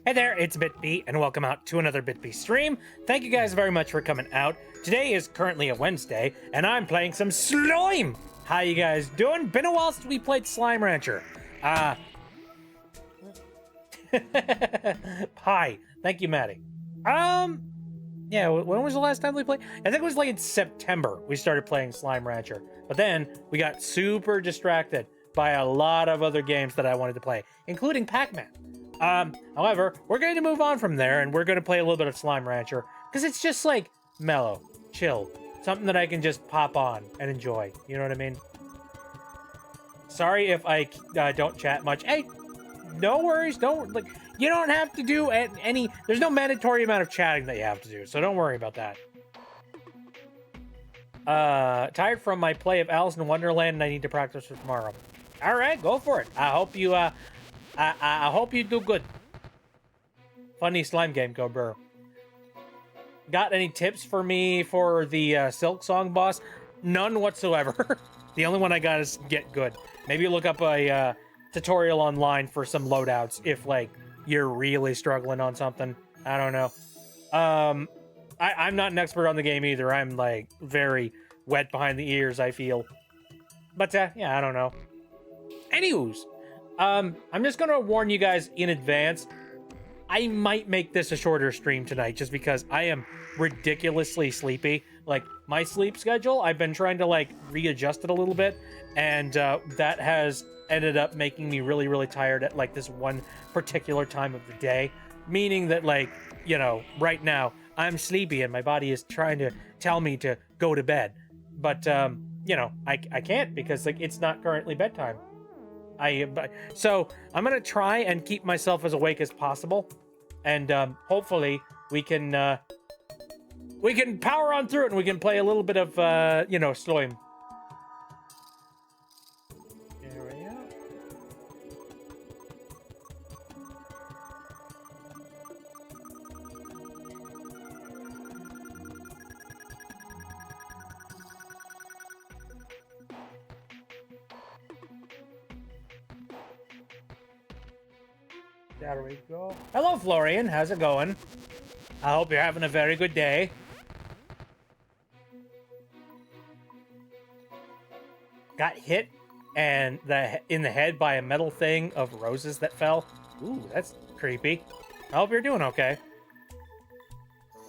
Hey there, it's BitB, and welcome out to another BitB stream. Thank you guys very much for coming out. Today is currently a Wednesday, and I'm playing some Slime! How you guys doing? Been a while since we played Slime Rancher. Hi. Thank you, Maddie. Yeah, when was the last time we played? I think it was like in September we started playing Slime Rancher. But then we got super distracted by a lot of other games that I wanted to play, including Pac-Man. However, we're going to move on from there and we're going to play a little bit of Slime Rancher because it's just like mellow, chill, something that I can just pop on and enjoy. You know what I mean? Sorry if I don't chat much. Hey, no worries. You don't have to do any. There's no mandatory amount of chatting that you have to do, so don't worry about that. Tired from my play of Alice in Wonderland, and I need to practice for tomorrow. All right, go for it. I hope you I hope you do good. Funny slime game, go bro. Got any tips for me for the Silk Song boss? None whatsoever. The only one I got is get good. Maybe look up a tutorial online for some loadouts if like you're really struggling on something. I don't know. I'm not an expert on the game either. I'm like very wet behind the ears, I feel. But yeah, I don't know. Anywho's. I'm just gonna warn you guys in advance. I might make this a shorter stream tonight just because I am ridiculously sleepy. Like, my sleep schedule, I've been trying to, like, readjust it a little bit, and that has ended up making me really, really tired at, like, this one particular time of the day. Meaning that, like, you know, right now, I'm sleepy and my body is trying to tell me to go to bed. But, you know, I can't because, like, it's not currently bedtime. So I'm gonna try and keep myself as awake as possible, and hopefully we can power on through it and we can play a little bit of you know, Slime. There we go. There we go. Hello, Florian. How's it going? I hope you're having a very good day. Got hit and in the head by a metal thing of roses that fell. Ooh, that's creepy. I hope you're doing okay.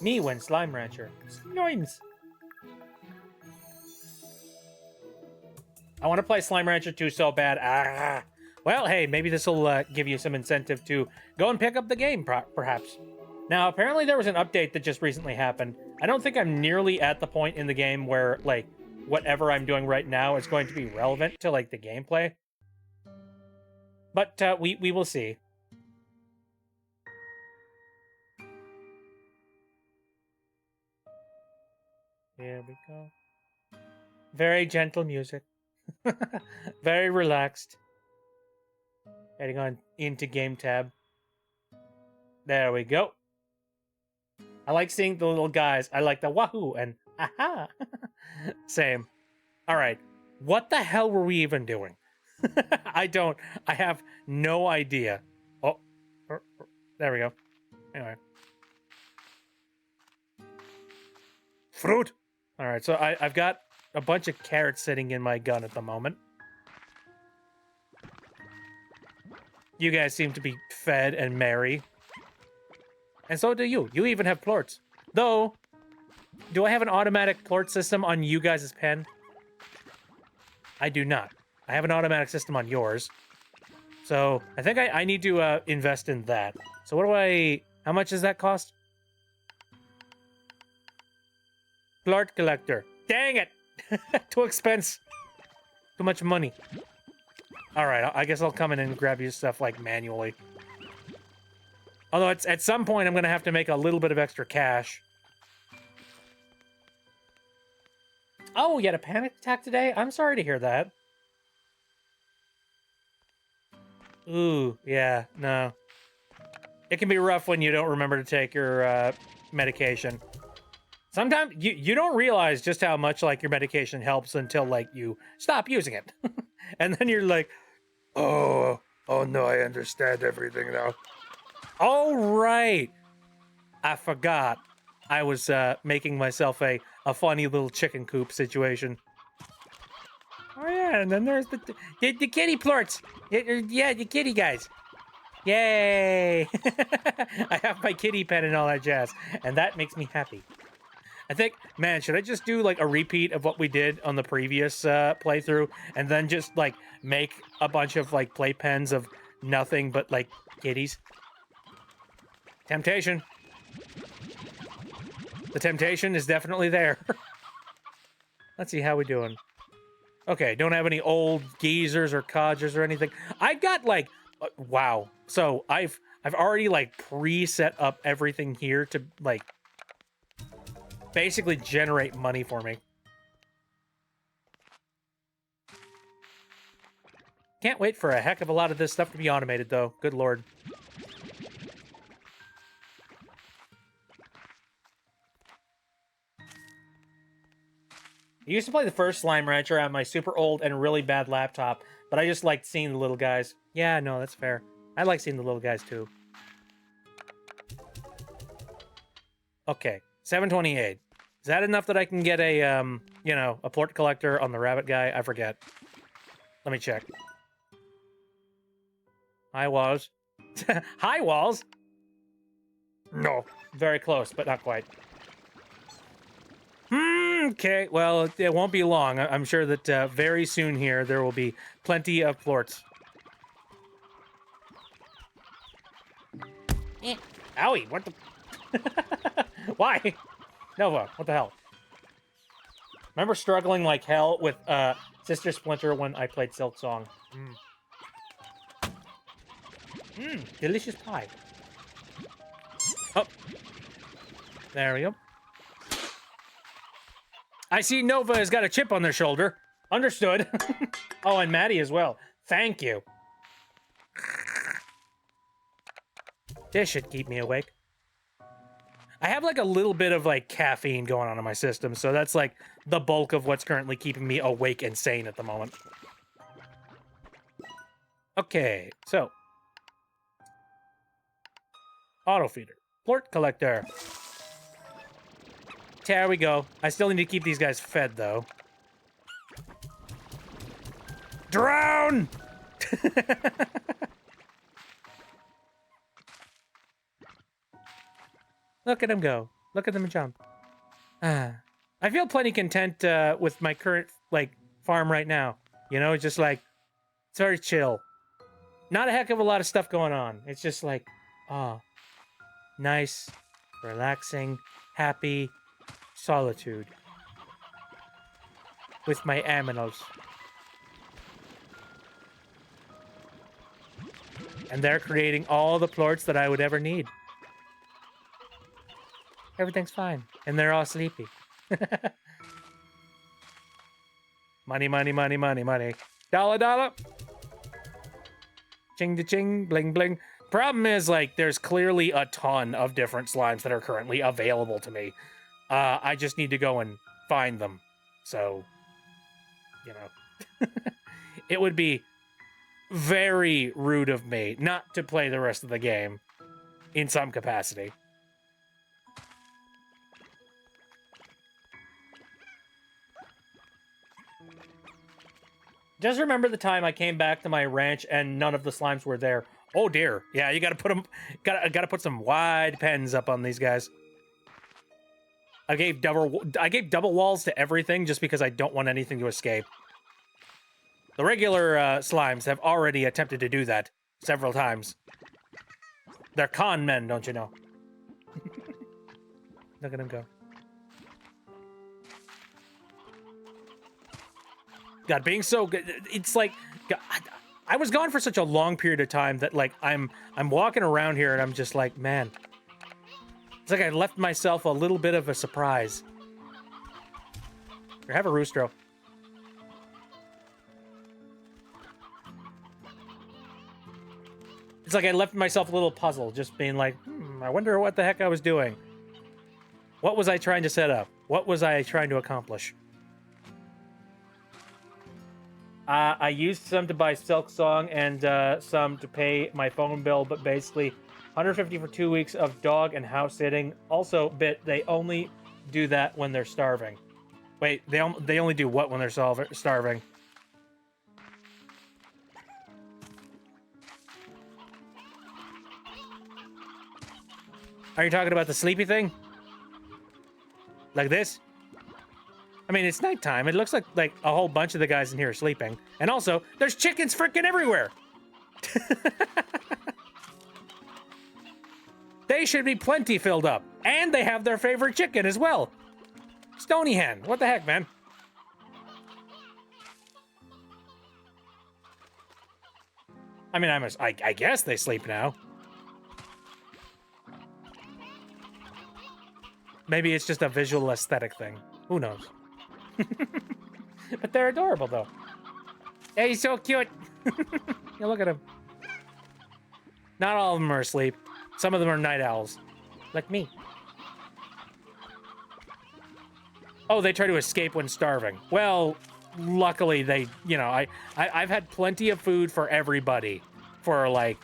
Me when Slime Rancher. Slimes. I want to play Slime Rancher 2 so bad. Well, hey, maybe this will give you some incentive to go and pick up the game, perhaps. Now, apparently there was an update that just recently happened. I don't think I'm nearly at the point in the game where, like, whatever I'm doing right now is going to be relevant to, like, the gameplay. But we will see. Here we go. Very gentle music. Very relaxed. Heading on into game tab. There we go. I like seeing the little guys. I like the wahoo and aha. Same. All right. What the hell were we even doing? I have no idea. Oh, there we go. Anyway. Fruit. All right. So I've got a bunch of carrots sitting in my gun at the moment. You guys seem to be fed and merry. And so do you. You even have plorts. Though, do I have an automatic plort system on you guys' pen? I do not. I have an automatic system on yours. So, I think I need to invest in that. So how much does that cost? Plort collector. Dang it! Too expense. Too much money. Alright, I guess I'll come in and grab you stuff, like, manually. Although, at some point, I'm going to have to make a little bit of extra cash. Oh, you had a panic attack today? I'm sorry to hear that. Ooh, yeah, no. It can be rough when you don't remember to take your medication. Sometimes you don't realize just how much, like, your medication helps until, like, you stop using it. And then you're like, oh no, I understand everything now. Oh, right. I forgot. I was making myself a funny little chicken coop situation. Oh, yeah, and then there's the kitty plorts. Yeah, the kitty guys. Yay! I have my kitty pen and all that jazz, and that makes me happy. I think, man, should I just do like a repeat of what we did on the previous playthrough, and then just like make a bunch of like playpens of nothing but like kitties? Temptation. The temptation is definitely there. Let's see how we doing. Okay, don't have any old geezers or codgers or anything. I got like, wow. So I've already like pre-set up everything here to like basically generate money for me. Can't wait for a heck of a lot of this stuff to be automated though. Good lord. I used to play the first Slime Rancher on my super old and really bad laptop, but I just liked seeing the little guys. Yeah, no, that's fair. I like seeing the little guys too. Okay, 728. Is that enough that I can get a, you know, a plort collector on the rabbit guy? I forget. Let me check. Hi, Walls. Hi, Walls! No, very close, but not quite. Okay, well, it won't be long. I'm sure that very soon here there will be plenty of plorts. Owie, what the... Why? Nova, what the hell? Remember struggling like hell with Sister Splinter when I played Silk Song. Delicious pie. Oh. There we go. I see Nova has got a chip on their shoulder. Understood. Oh, and Maddie as well. Thank you. This should keep me awake. I have like a little bit of like caffeine going on in my system, so that's like the bulk of what's currently keeping me awake and sane at the moment. Okay, so. Auto feeder. Plort collector. There we go. I still need to keep these guys fed, though. Drown! Look at him go. Look at them jump. I feel plenty content with my current, like, farm right now. You know, it's just like, it's very chill. Not a heck of a lot of stuff going on. It's just like, oh, nice, relaxing, happy, solitude with my aminos. And they're creating all the plorts that I would ever need. Everything's fine. And they're all sleepy. Money, money, money, money, money. Dollar, dollar. Ching to ching, bling, bling. Problem is, like, there's clearly a ton of different slimes that are currently available to me. I just need to go and find them. So, you know. It would be very rude of me not to play the rest of the game in some capacity. Just remember the time I came back to my ranch and none of the slimes were there. Oh dear. Yeah, you gotta put them, gotta put some wide pens up on these guys. I gave double walls to everything just because I don't want anything to escape. The regular slimes have already attempted to do that several times. They're con men, don't you know? Look at them go. God, being so good, it's like, God, I was gone for such a long period of time that like I'm walking around here and I'm just like, man, it's like I left myself a little bit of a surprise. Here, have a roostro. It's like I left myself a little puzzle, just being like, I wonder what the heck I was doing. What was I trying to set up? What was I trying to accomplish? I used some to buy Silk Song and some to pay my phone bill, but basically 150 for 2 weeks of dog and house sitting. Also, they only do that when they're starving. Wait, they only do what when they're starving? Are you talking about the sleepy thing? Like this? I mean, it's nighttime. It looks like a whole bunch of the guys in here are sleeping. And also, there's chickens freaking everywhere. They should be plenty filled up. And they have their favorite chicken as well. Stony hen. What the heck, man? I mean, I guess they sleep now. Maybe it's just a visual aesthetic thing. Who knows? But they're adorable, though. Hey, he's so cute. Yeah, look at him. Not all of them are asleep. Some of them are night owls. Like me. Oh, they try to escape when starving. Well, luckily they, you know, I've had plenty of food for everybody for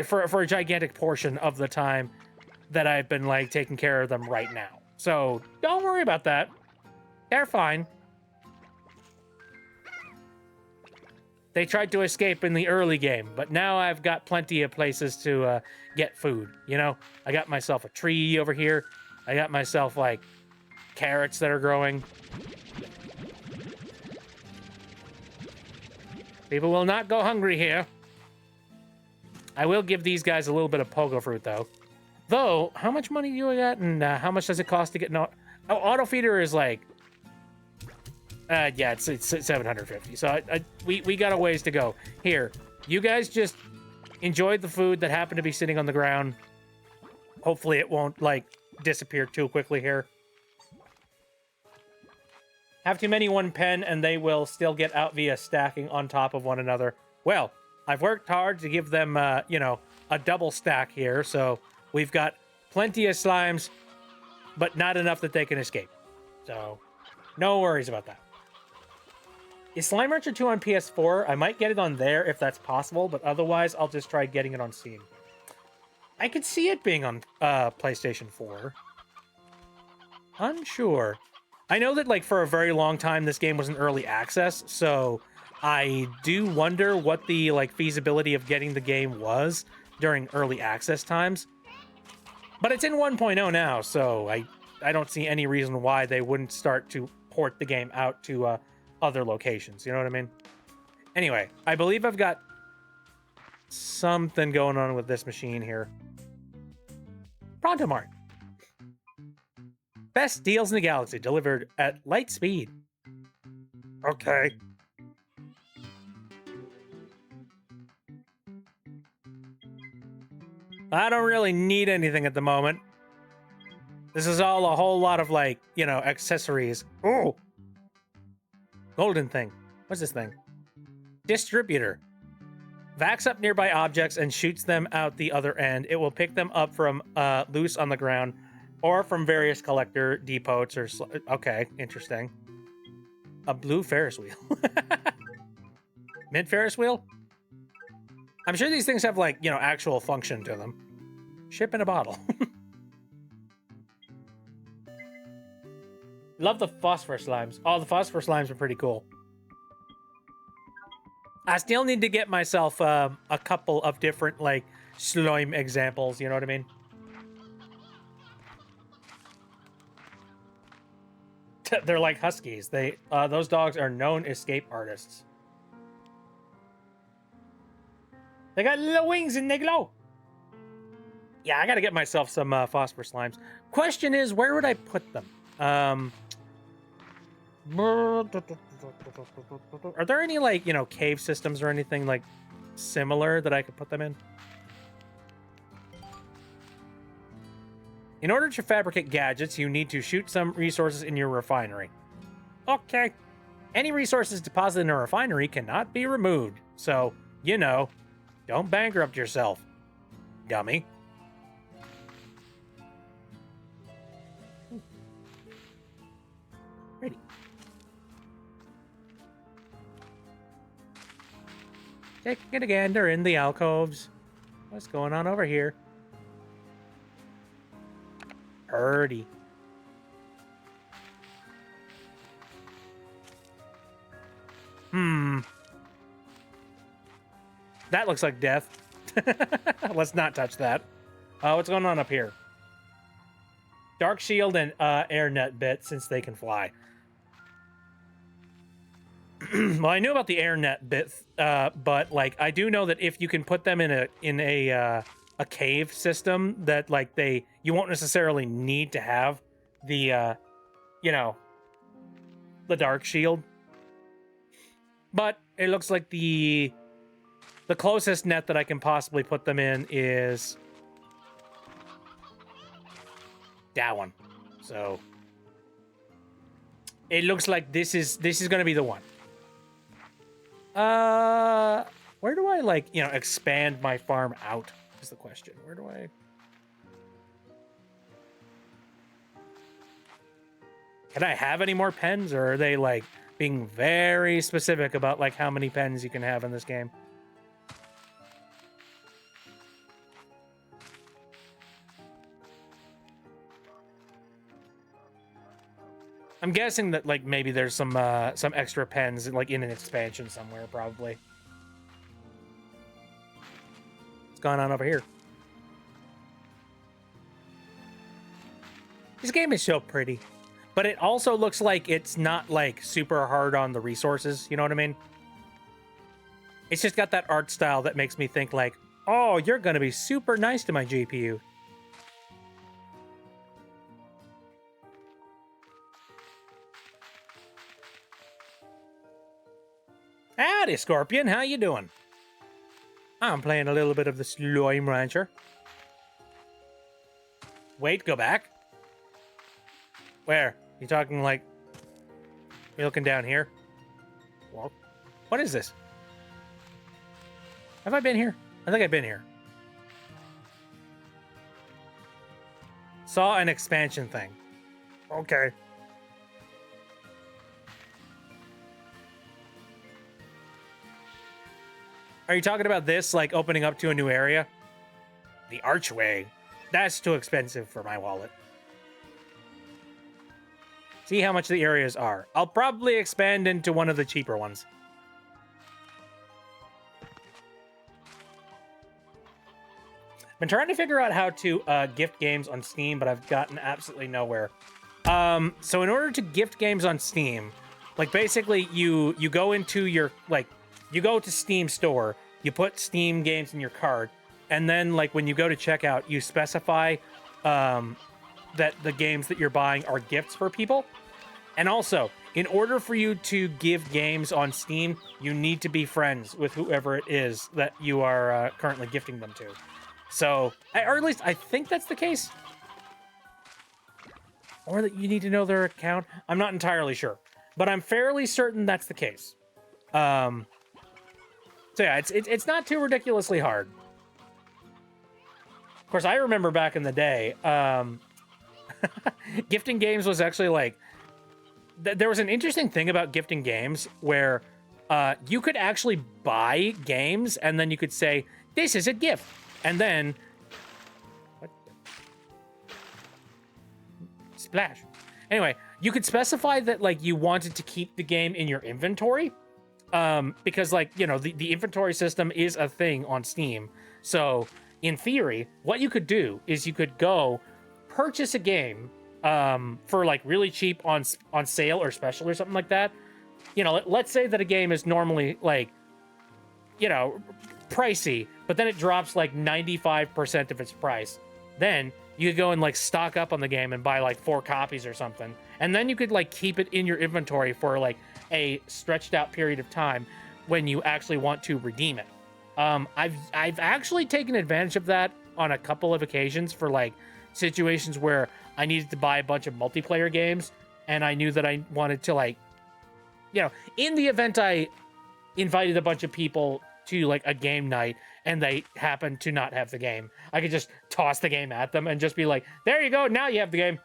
for a gigantic portion of the time that I've been taking care of them right now. So don't worry about that. They're fine. They tried to escape in the early game, but now I've got plenty of places to get food. You know, I got myself a tree over here. I got myself carrots that are growing. People will not go hungry here. I will give these guys a little bit of pogo fruit though. Though, how much money do you got, and how much does it cost to get auto feeder is yeah, it's 750. So we got a ways to go. Here, you guys just enjoy the food that happened to be sitting on the ground. Hopefully it won't disappear too quickly here. Have too many one pen and they will still get out via stacking on top of one another. Well, I've worked hard to give them, you know, a double stack here. So we've got plenty of slimes, but not enough that they can escape. So no worries about that. Is Slime Rancher 2 on PS4? I might get it on there if that's possible, but otherwise I'll just try getting it on Steam. I could see it being on PlayStation 4. Unsure. I know that for a very long time this game was in early access, so I do wonder what the feasibility of getting the game was during early access times. But it's in 1.0 now, so I don't see any reason why they wouldn't start to port the game out to other locations. You know what I mean? Anyway, I believe I've got something going on with this machine here. Pronto Mart. Best deals in the galaxy delivered at light speed. Okay. I don't really need anything at the moment. This is all a whole lot of you know, accessories. Oh! Golden thing. What's this thing? Distributor. Vacs up nearby objects and shoots them out the other end. It will pick them up from loose on the ground or from various collector depots or... Okay, interesting. A blue Ferris wheel. Mint Ferris wheel? I'm sure these things have you know, actual function to them. Ship in a bottle. Love the phosphor slimes. Oh, the phosphor slimes are pretty cool. I still need to get myself a couple of different slime examples, you know what I mean? They're like huskies. Those dogs are known escape artists. They got little wings and they glow. Yeah, I gotta get myself some phosphor slimes. Question is, where would I put them? Are there any you know, cave systems or anything similar that I could put them in? In order to fabricate gadgets, you need to shoot some resources in your refinery. Okay. Any resources deposited in a refinery cannot be removed. So, you know, don't bankrupt yourself, dummy. Ready. Taking a gander in the alcoves. What's going on over here? Purdy. That looks like death. Let's not touch that. What's going on up here? Dark Shield and Air Net bit since they can fly. Well, I knew about the Air Net bit, but like I do know that if you can put them in a cave system, that like you won't necessarily need to have the the Dark Shield. But it looks like the closest net that I can possibly put them in is that one. So it looks like this is going to be the one. Where do I expand my farm out is the question. Where do I? Can I have any more pens, or are they like being very specific about like how many pens you can have in this game? I'm guessing that like maybe there's some extra pens like in an expansion somewhere, probably. What's going on over here? This game is so pretty, but it also looks like it's not like super hard on the resources. You know what I mean? It's just got that art style that makes me think like, oh, you're gonna be super nice to my GPU. Howdy, Scorpion. How you doing? I'm playing a little bit of the Slime Rancher. Wait, go back? Where? You talking like... You looking down here? Well, what is this? Have I been here? I think I've been here. Saw an expansion thing. Okay. Are you talking about this, like, opening up to a new area? The archway. That's too expensive for my wallet. See how much the areas are. I'll probably expand into one of the cheaper ones. Been trying to figure out how to gift games on Steam, but I've gotten absolutely nowhere. So in order to gift games on Steam, like, basically, you go into your, like... You go to Steam store, you put Steam games in your cart, and then, like, when you go to checkout, you specify that the games that you're buying are gifts for people. And also, in order for you to give games on Steam, you need to be friends with whoever it is that you are currently gifting them to. So, or at least I think that's the case. Or that you need to know their account. I'm not entirely sure, but I'm fairly certain that's the case. So yeah, it's not too ridiculously hard. Of course, I remember back in the day, gifting games was actually like... there was an interesting thing about gifting games where you could actually buy games and then you could say, this is a gift. And then... What? Splash. Anyway, you could specify that like you wanted to keep the game in your inventory. Because, like, you know, the inventory system is a thing on Steam. So, in theory, what you could do is you could go purchase a game for, like, really cheap on sale or special or something like that. You know, let's say that a game is normally, like, you know, pricey, but then it drops, like, 95% of its price. Then you could go and, like, stock up on the game and buy, like, 4 copies or something. And then you could, like, keep it in your inventory for, like, a stretched out period of time when you actually want to redeem it. I've actually taken advantage of that on a couple of occasions for like situations where I needed to buy a bunch of multiplayer games and I knew that I wanted to, like, you know, in the event I invited a bunch of people to like a game night and they happened to not have the game, I could just toss the game at them and just be like, there you go, now you have the game.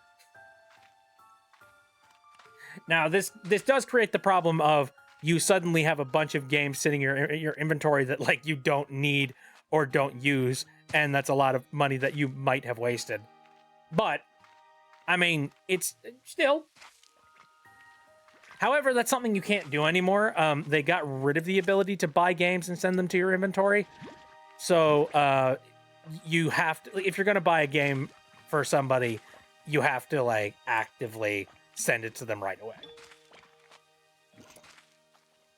Now, this does create the problem of you suddenly have a bunch of games sitting in your inventory that, like, you don't need or don't use, and that's a lot of money that you might have wasted. But I mean, it's still. However, that's something you can't do anymore. They got rid of the ability to buy games and send them to your inventory. So you have to, if you're going to buy a game for somebody, you have to like actively send it to them right away.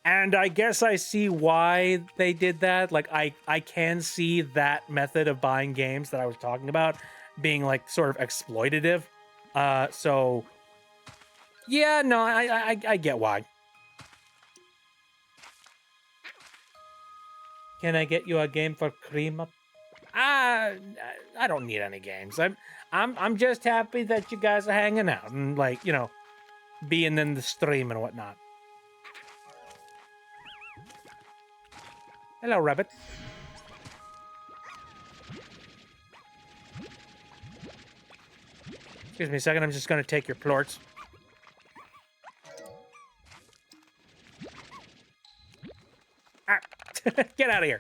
And I guess I see why they did that. Like I can see that method of buying games that I was talking about being like sort of exploitative. So yeah, no, I get why. Can I get you a game for cream up? I don't need any games. I'm just happy that you guys are hanging out and like, you know, being in the stream and whatnot. Hello, rabbit. Excuse me a second, I'm just gonna take your plorts. Ah. Get out of here.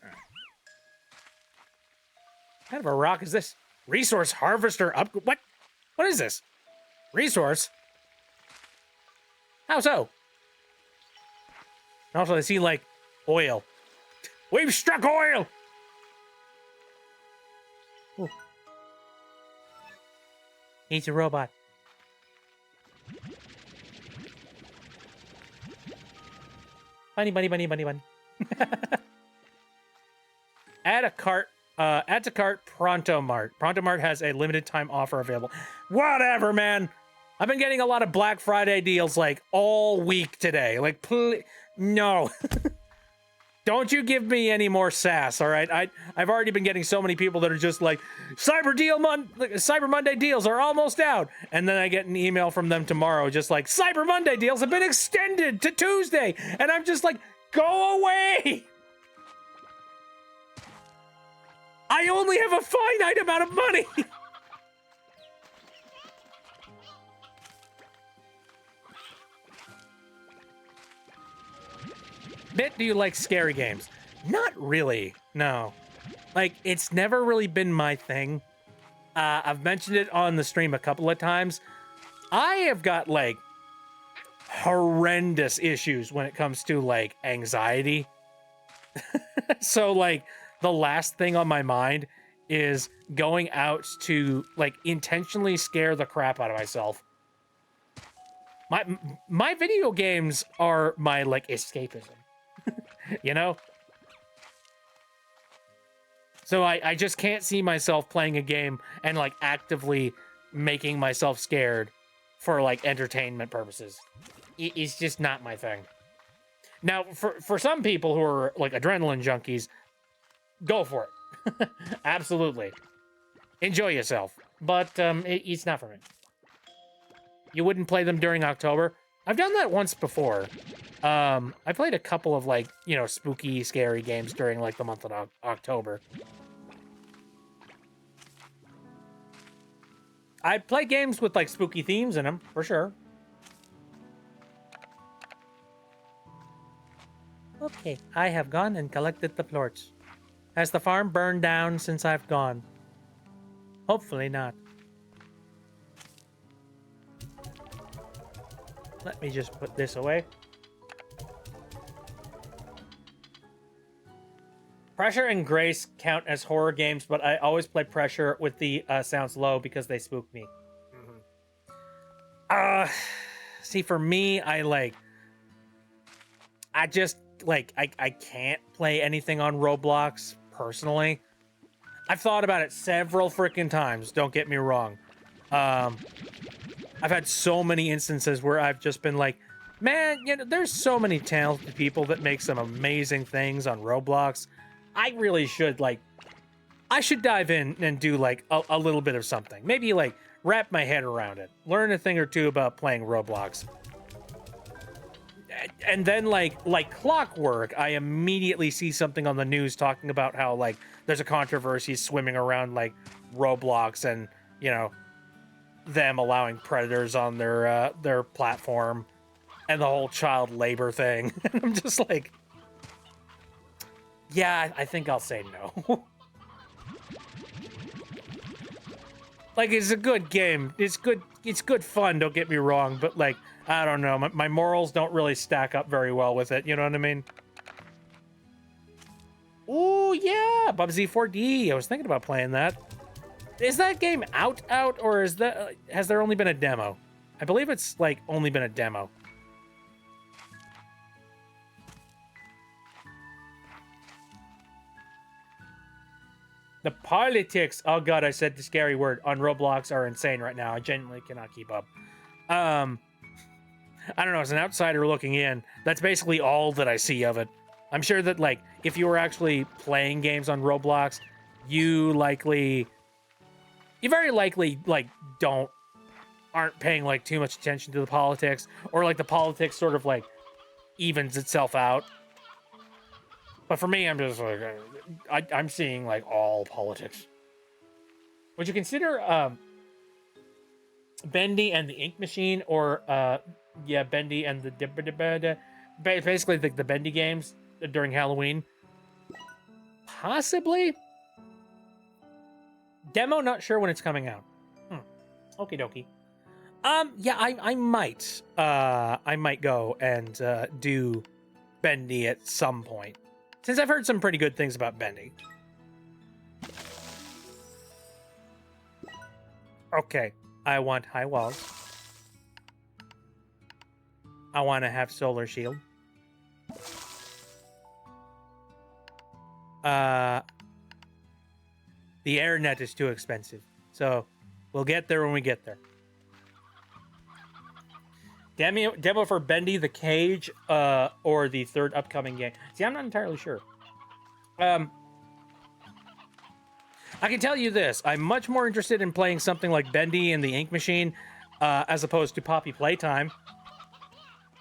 Right. What kind of a rock is this? Resource harvester up. What? What is this? Resource? How so? Also, I see like oil. We've struck oil. Ooh. He's a robot. Bunny, bunny, bunny, bunny, bunny. Add to cart Pronto Mart. Pronto Mart has a limited time offer available. Whatever, man. I've been getting a lot of Black Friday deals like all week today. Like, please, no. Don't you give me any more sass, all right? I've already been getting so many people that are just like, Cyber Monday deals are almost out. And then I get an email from them tomorrow just like, Cyber Monday deals have been extended to Tuesday. And I'm just like, go away. I only have a finite amount of money. Bit, do you like scary games? Not really, no. Like, it's never really been my thing. I've mentioned it on the stream a couple of times. I have got, like, horrendous issues when it comes to, like, anxiety. So, like, the last thing on my mind is going out to, like, intentionally scare the crap out of myself. My video games are my, like, escapism. You know? So I just can't see myself playing a game and like actively making myself scared for like entertainment purposes. It's just not my thing. Now, for some people who are like adrenaline junkies, go for it. Absolutely. Enjoy yourself. But it's not for me. You wouldn't play them during October? I've done that once before. I played a couple of, like, you know, spooky, scary games during, like, the month of October. I play games with, like, spooky themes in them, for sure. Okay, I have gone and collected the plorts. Has the farm burned down since I've gone? Hopefully not. Let me just put this away. Pressure and Grace count as horror games, but I always play Pressure with the sounds low because they spook me. See, for me, I can't play anything on Roblox, personally. I've thought about it several freaking times, don't get me wrong. I've had so many instances where I've just been like, man, you know, there's so many talented people that make some amazing things on Roblox. I really should, like, I should dive in and do, like, a little bit of something. Maybe, like, wrap my head around it. Learn a thing or two about playing Roblox. And then, like clockwork, I immediately see something on the news talking about how, like, there's a controversy swimming around, like, Roblox and, you know, them allowing predators on their platform and the whole child labor thing. And I'm just like, yeah, I think I'll say no. Like, it's a good game. It's good fun, don't get me wrong, but like, I don't know, my morals don't really stack up very well with it, you know what I mean? Oh yeah, Bubsy 4D. I was thinking about playing that. Is that game out, or is that has there only been a demo? I believe it's like only been a demo. The politics, oh god, I said the scary word, on Roblox are insane right now. I genuinely cannot keep up. I don't know, as an outsider looking in, that's basically all that I see of it. I'm sure that, like, if you were actually playing games on Roblox, you very likely, like, aren't paying, like, too much attention to the politics, or, like, the politics sort of, like, evens itself out. But for me, I'm just like, I'm seeing like all politics. Would you consider Bendy and the Ink Machine, or yeah, Bendy and the basically the Bendy games during Halloween? Possibly. Demo, not sure when it's coming out. Okie dokie. Yeah, I might go and do Bendy at some point, since I've heard some pretty good things about Bendy. Okay, I want high walls. I want to have solar shield. The AirNet is too expensive, so we'll get there when we get there. Demo for Bendy the Cage, or the third upcoming game. See, I'm not entirely sure. I can tell you this. I'm much more interested in playing something like Bendy and the Ink Machine, as opposed to Poppy Playtime.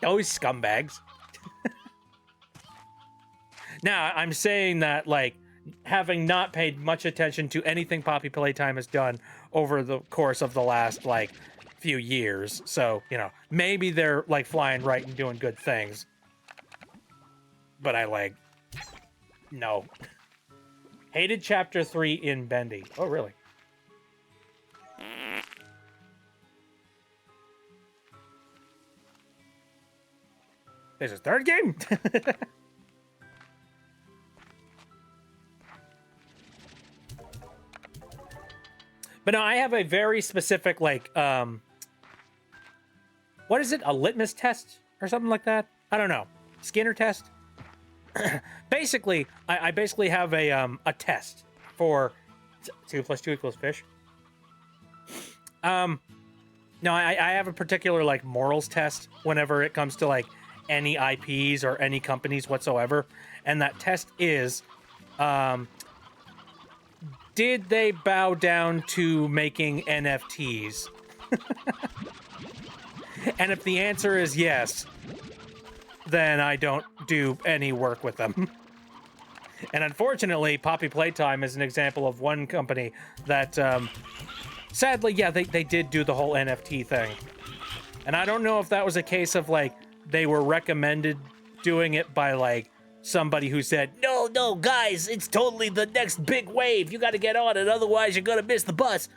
Those scumbags. Now, I'm saying that, like, having not paid much attention to anything Poppy Playtime has done over the course of the last, like, few years, so, you know, maybe they're like flying right and doing good things, but I like, no. Hated chapter 3 in Bendy. Oh, really? There's a third game. But no, I have a very specific, like, what is it? A litmus test or something like that? I don't know. Skinner test? Basically, I basically have a test for 2 + 2 = fish. No, I have a particular, like, morals test whenever it comes to, like, any IPs or any companies whatsoever. And that test is, did they bow down to making NFTs? And if the answer is yes, then I don't do any work with them. And unfortunately, Poppy Playtime is an example of one company that, sadly, yeah, they did do the whole NFT thing. And I don't know if that was a case of, like, they were recommended doing it by, like, somebody who said, no, guys, it's totally the next big wave. You got to get on it, otherwise you're going to miss the bus.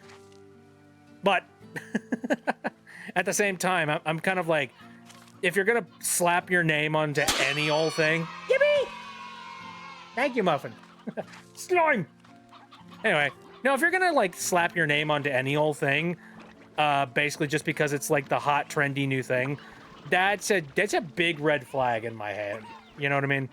But at the same time, I'm kind of like, if you're going to slap your name onto any old thing, yippee! Thank you, Muffin. Slime! Anyway, no, if you're going to, like, slap your name onto any old thing, basically just because it's, like, the hot, trendy new thing, that's a big red flag in my head. You know what I mean?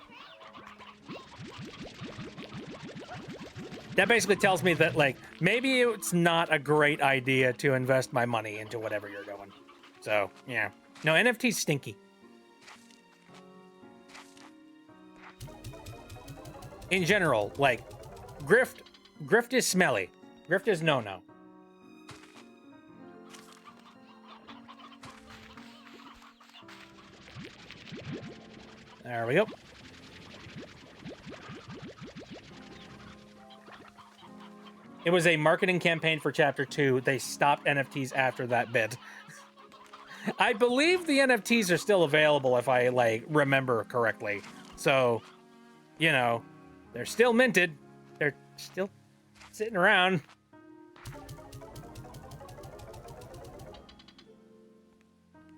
That basically tells me that, like, maybe it's not a great idea to invest my money into whatever you're doing. So, yeah. No, NFT's stinky. In general, like, grift is smelly. Grift is no-no. There we go. It was a marketing campaign for Chapter 2. They stopped NFTs after that bit. I believe the NFTs are still available if I, like, remember correctly. So, you know, they're still minted. They're still sitting around.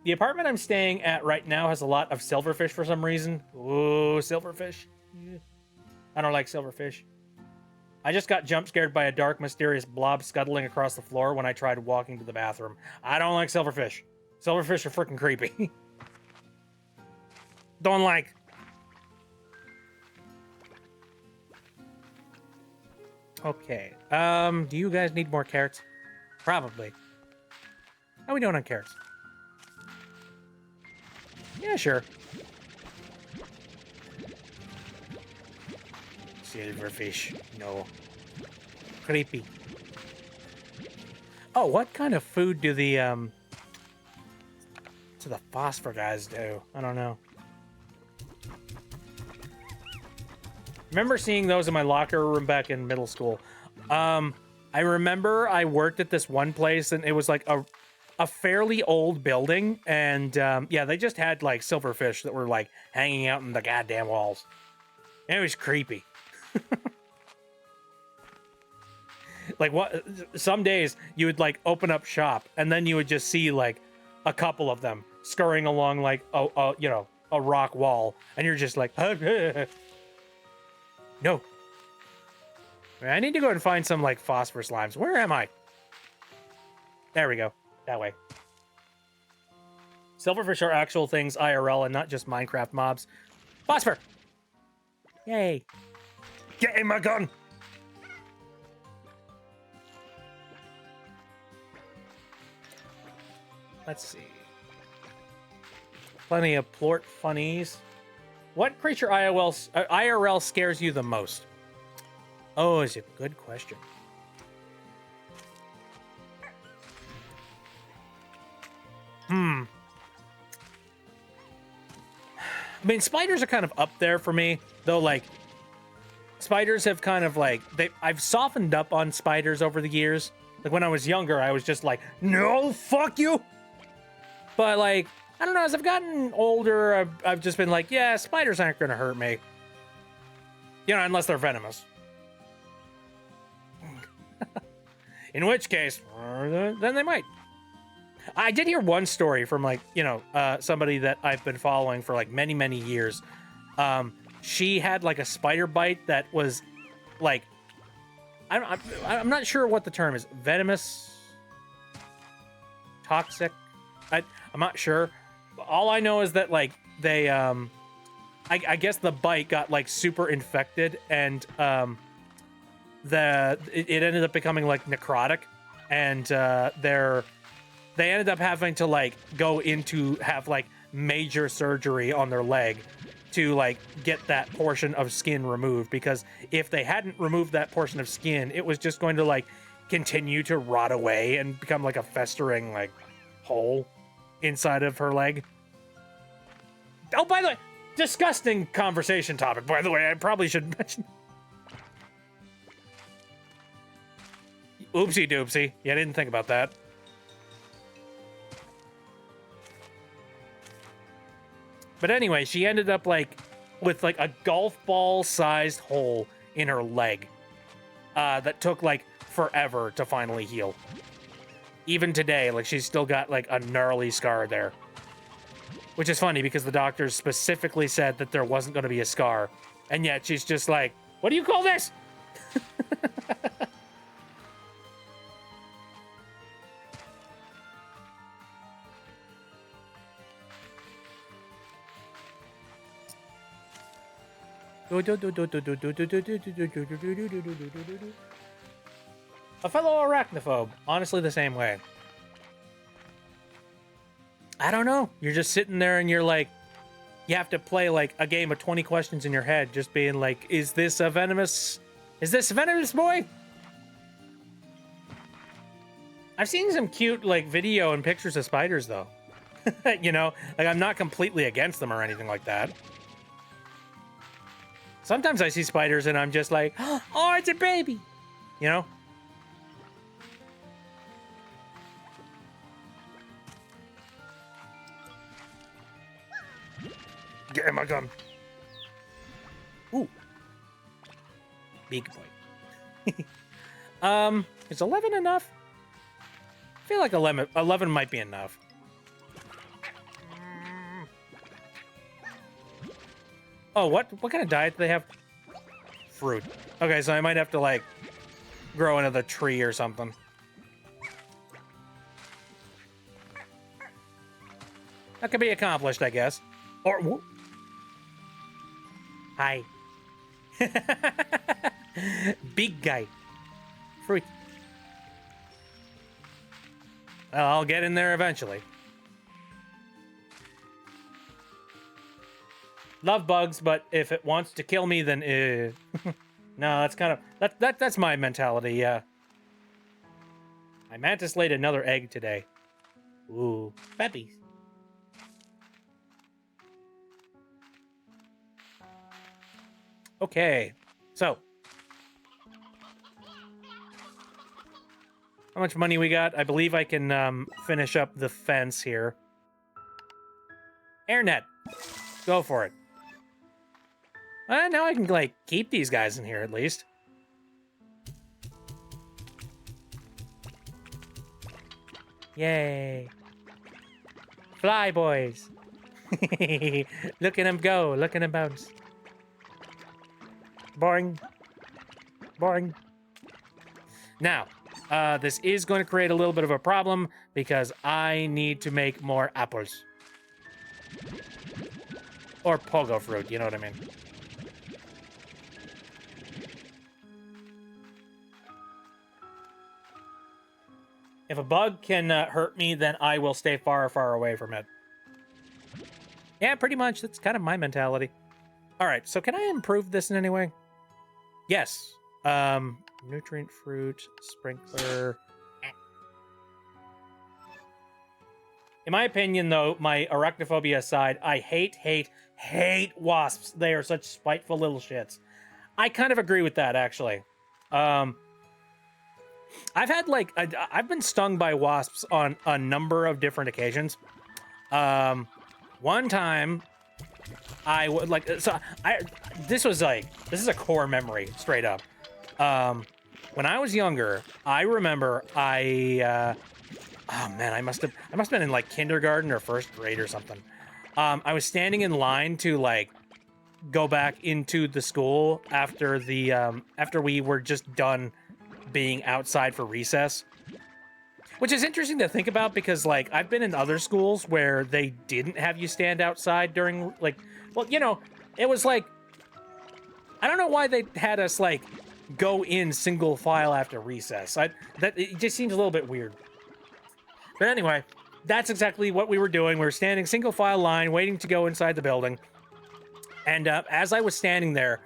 The apartment I'm staying at right now has a lot of silverfish for some reason. Ooh, silverfish. I don't like silverfish. I just got jump scared by a dark, mysterious blob scuttling across the floor when I tried walking to the bathroom. I don't like silverfish. Silverfish are freaking creepy. Don't like. Okay. Do you guys need more carrots? Probably. How are we doing on carrots? Yeah, sure. Silverfish. No. Creepy. Oh, what kind of food do the phosphor guys do? I don't know. Remember seeing those in my locker room back in middle school. I remember I worked at this one place and it was like a fairly old building, and yeah, they just had like silverfish that were like hanging out in the goddamn walls. And it was creepy. Like, what? Some days you would like open up shop and then you would just see like a couple of them scurrying along like you know, a rock wall, and you're just like, no. I need to go and find some like phosphor slimes. Where am I? There we go. That way. Silverfish are actual things IRL and not just Minecraft mobs. Phosphor! Yay. Get in my gun! Let's see. Plenty of plort funnies. What creature IRL scares you the most? Oh, is a good question. I mean, spiders are kind of up there for me, though. Like, spiders have kind of like I've softened up on spiders over the years. Like when I was younger, I was just like, no, fuck you. But like, I don't know. As I've gotten older, I've just been like, yeah, spiders aren't gonna hurt me. You know, unless they're venomous. In which case, then they might. I did hear one story from like, you know, somebody that I've been following for like many, many years. She had like a spider bite that was like, I'm not sure what the term is. Venomous, toxic. I'm not sure. All I know is that like they, I guess the bite got like super infected, and it ended up becoming like necrotic, and they ended up having to like go into have like major surgery on their leg to like get that portion of skin removed, because if they hadn't removed that portion of skin, it was just going to like continue to rot away and become like a festering like hole inside of her leg. Oh, by the way, disgusting conversation topic, by the way, I probably should mention. Oopsie doopsie. Yeah, I didn't think about that. But anyway, she ended up like with like a golf ball sized hole in her leg that took like forever to finally heal. Even today, like she's still got like a gnarly scar there. Which is funny because the doctors specifically said that there wasn't going to be a scar. And yet she's just like, what do you call this? A fellow arachnophobe. Honestly, the same way. I don't know. You're just sitting there and you're like, you have to play like a game of 20 questions in your head, just being like, is this a venomous boy? I've seen some cute like video and pictures of spiders though. You know, like I'm not completely against them or anything like that. Sometimes I see spiders and I'm just like, oh, it's a baby. You know? Get in my gun. Ooh. Big boy. Is 11 enough? I feel like 11 might be enough. Oh, what kind of diet do they have? Fruit. Okay, so I might have to, like, grow another tree or something. That could be accomplished, I guess. Or... Hi. Big guy. Fruit. Well, I'll get in there eventually. Love bugs, but if it wants to kill me, then no, that's kind of that's my mentality. Yeah. My mantis laid another egg today. Ooh, puppies. Okay, so how much money we got? I believe I can finish up the fence here. Airnet, go for it. Now I can, like, keep these guys in here, at least. Yay. Fly, boys. Look at them go. Look at them bounce. Boring. Boring. Now, this is going to create a little bit of a problem because I need to make more apples. Or pogo fruit, you know what I mean? If a bug can hurt me, then I will stay far, far away from it. Yeah, pretty much. That's kind of my mentality. All right, so can I improve this in any way? Yes. Nutrient fruit, sprinkler. In my opinion, though, my arachnophobia aside, I hate wasps. They are such spiteful little shits. I kind of agree with that, actually. I've had, like, I've been stung by wasps on a number of different occasions. One time, I would, like, so this is a core memory, straight up. When I was younger, I remember oh man, I must have been in, like, kindergarten or first grade or something. I was standing in line to, like, go back into the school after after we were just done being outside for recess, which is interesting to think about because, like, I've been in other schools where they didn't have you stand outside during, like, well, you know, it was like, I don't know why they had us, like, go in single file after recess. It just seems a little bit weird. But anyway, that's exactly what we were doing. We were standing single file line, waiting to go inside the building. And as I was standing there,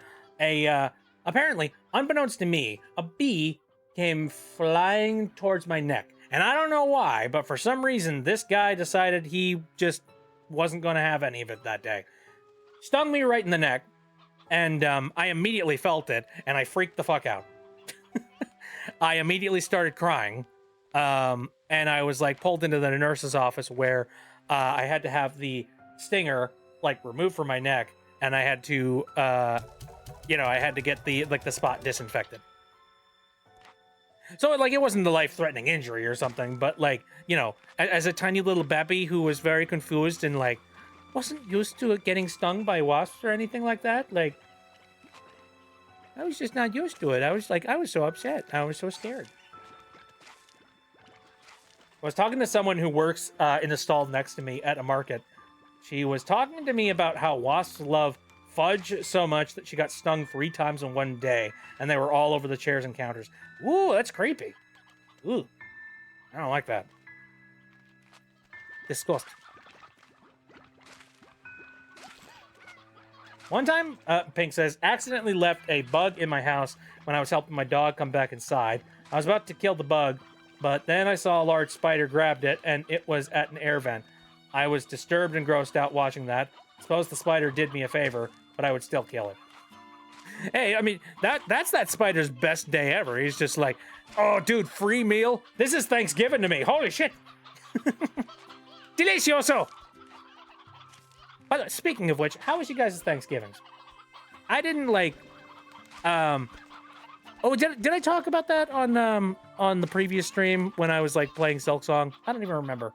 apparently, unbeknownst to me, a bee came flying towards my neck. And I don't know why, but for some reason, this guy decided he just wasn't going to have any of it that day. Stung me right in the neck, and I immediately felt it, and I freaked the fuck out. I immediately started crying, and I was, like, pulled into the nurse's office where I had to have the stinger, like, removed from my neck, and I had to, you know, I had to get the spot disinfected. So, like, it wasn't a life-threatening injury or something, but, like, you know, as a tiny little baby who was very confused and, like, wasn't used to getting stung by wasps or anything like that, like, I was just not used to it. I was so upset. I was so scared. I was talking to someone who works in the stall next to me at a market. She was talking to me about how wasps love fudge so much that she got stung 3 times in one day, and they were all over the chairs and counters. Ooh, that's creepy. Ooh, I don't like that. Disgust. One time, Pink says, accidentally left a bug in my house when I was helping my dog come back inside. I was about to kill the bug, but then I saw a large spider grabbed it, and it was at an air vent. I was disturbed and grossed out watching that. Suppose the spider did me a favor, but I would still kill it. Hey, I mean, that's that spider's best day ever. He's just like, oh, dude, free meal? This is Thanksgiving to me. Holy shit. Delicioso. But speaking of which, how was you guys' Thanksgivings? I didn't, like, oh, did I talk about that on the previous stream when I was, like, playing Silksong? I don't even remember.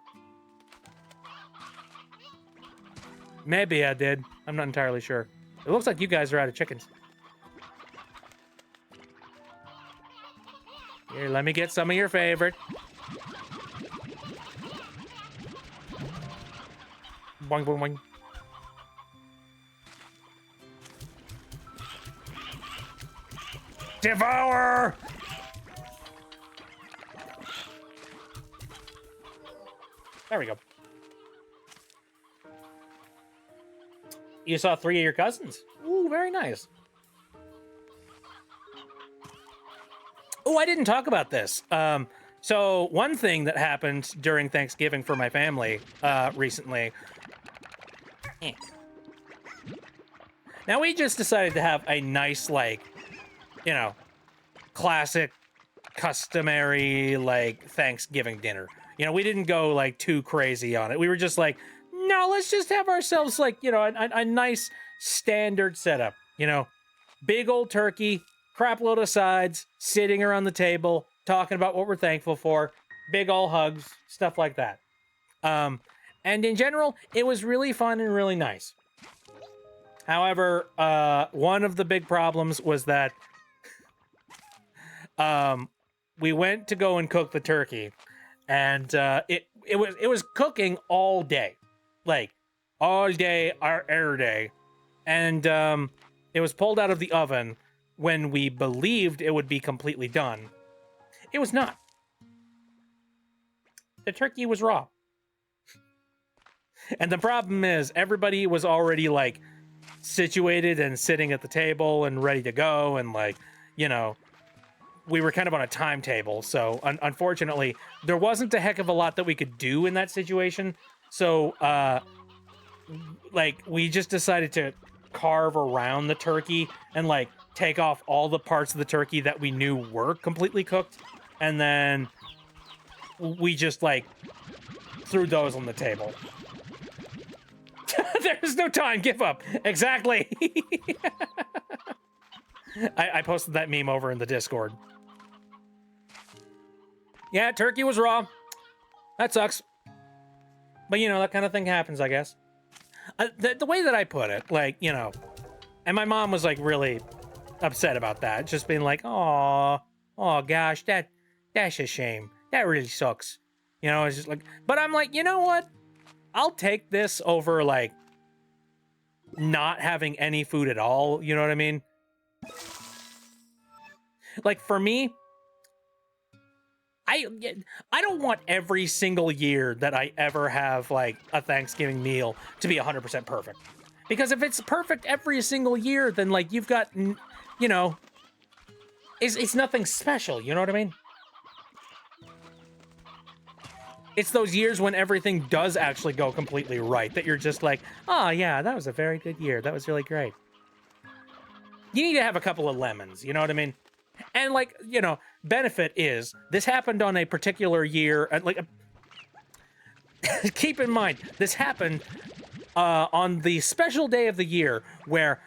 Maybe I did. I'm not entirely sure. It looks like you guys are out of chickens. Here, let me get some of your favorite. Boing, boing, boing. Devour! There we go. You saw 3 of your cousins. Ooh, very nice. Oh, I didn't talk about this. So one thing that happened during Thanksgiving for my family recently. Now we just decided to have a nice, like, you know, classic, customary, like, Thanksgiving dinner. You know, we didn't go, like, too crazy on it. We were just like, no, let's just have ourselves, like, you know, a nice standard setup. You know, big old turkey, crap load of sides, sitting around the table, talking about what we're thankful for, big old hugs, stuff like that. And in general, it was really fun and really nice. However, one of the big problems was that we went to go and cook the turkey, and it was cooking all day, like all day, every day, and it was pulled out of the oven when we believed it would be completely done. It was not. The turkey was raw. And the problem is everybody was already like situated and sitting at the table and ready to go, and like, you know, we were kind of on a timetable, so unfortunately there wasn't a heck of a lot that we could do in that situation. So like, we just decided to carve around the turkey and like take off all the parts of the turkey that we knew were completely cooked, and then we just like threw those on the table. There's no time, give up. Exactly. I posted that meme over in the Discord. Yeah, turkey was raw. That sucks. But, you know, that kind of thing happens, I guess. The way that I put it, like, you know, and my mom was, like, really upset about that. Just being like, oh gosh, that's a shame. That really sucks. You know, it's just like, but I'm like, you know what? I'll take this over, like, not having any food at all. You know what I mean? Like, for me, I don't want every single year that I ever have, like, a Thanksgiving meal to be 100% perfect. Because if it's perfect every single year, then, like, you've got, you know, it's nothing special, you know what I mean? It's those years when everything does actually go completely right that you're just like, oh, yeah, that was a very good year. That was really great. You need to have a couple of lemons, you know what I mean? And, like, you know, benefit is this happened on a particular year. Like, keep in mind, this happened on the special day of the year where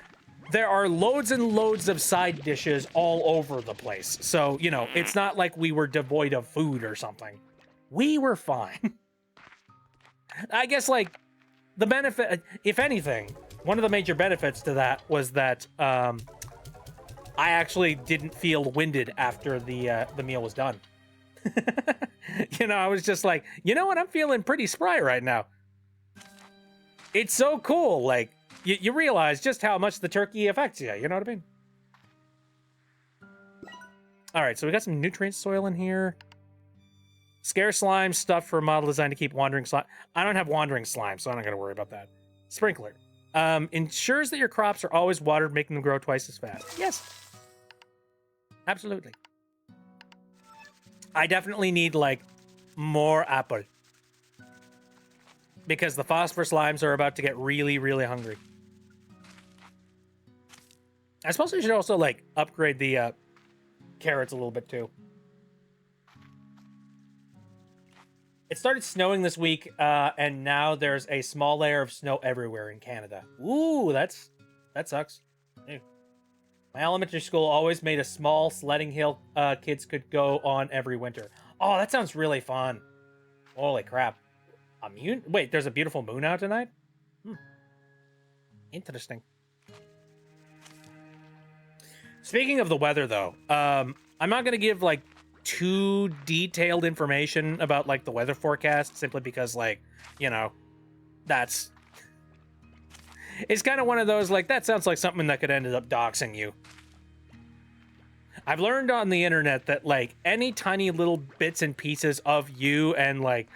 there are loads and loads of side dishes all over the place. So, you know, it's not like we were devoid of food or something. We were fine. I guess, like, the benefit, if anything, one of the major benefits to that was that I actually didn't feel winded after the meal was done. You know, I was just like, you know what? I'm feeling pretty spry right now. It's so cool. Like, you realize just how much the turkey affects you. You know what I mean? All right, so we got some nutrient soil in here. Scare slime stuff for a model designed to keep wandering slime. I don't have wandering slime, so I'm not going to worry about that. Sprinkler. Ensures that your crops are always watered, making them grow twice as fast. Yes. Absolutely. I definitely need, like, more apple. Because the phosphor slimes are about to get really, really hungry. I suppose we should also, like, upgrade the carrots a little bit, too. It started snowing this week, and now there's a small layer of snow everywhere in Canada. Ooh, that sucks. Ew. My elementary school always made a small sledding hill kids could go on every winter. Oh, that sounds really fun. Holy crap. Wait, there's a beautiful moon out tonight? Interesting. Speaking of the weather, though, I'm not gonna give like too detailed information about like the weather forecast, simply because like, you know, that's it's kind of one of those like that sounds like something that could end up doxing you. I've learned on the internet that like any tiny little bits and pieces of you and like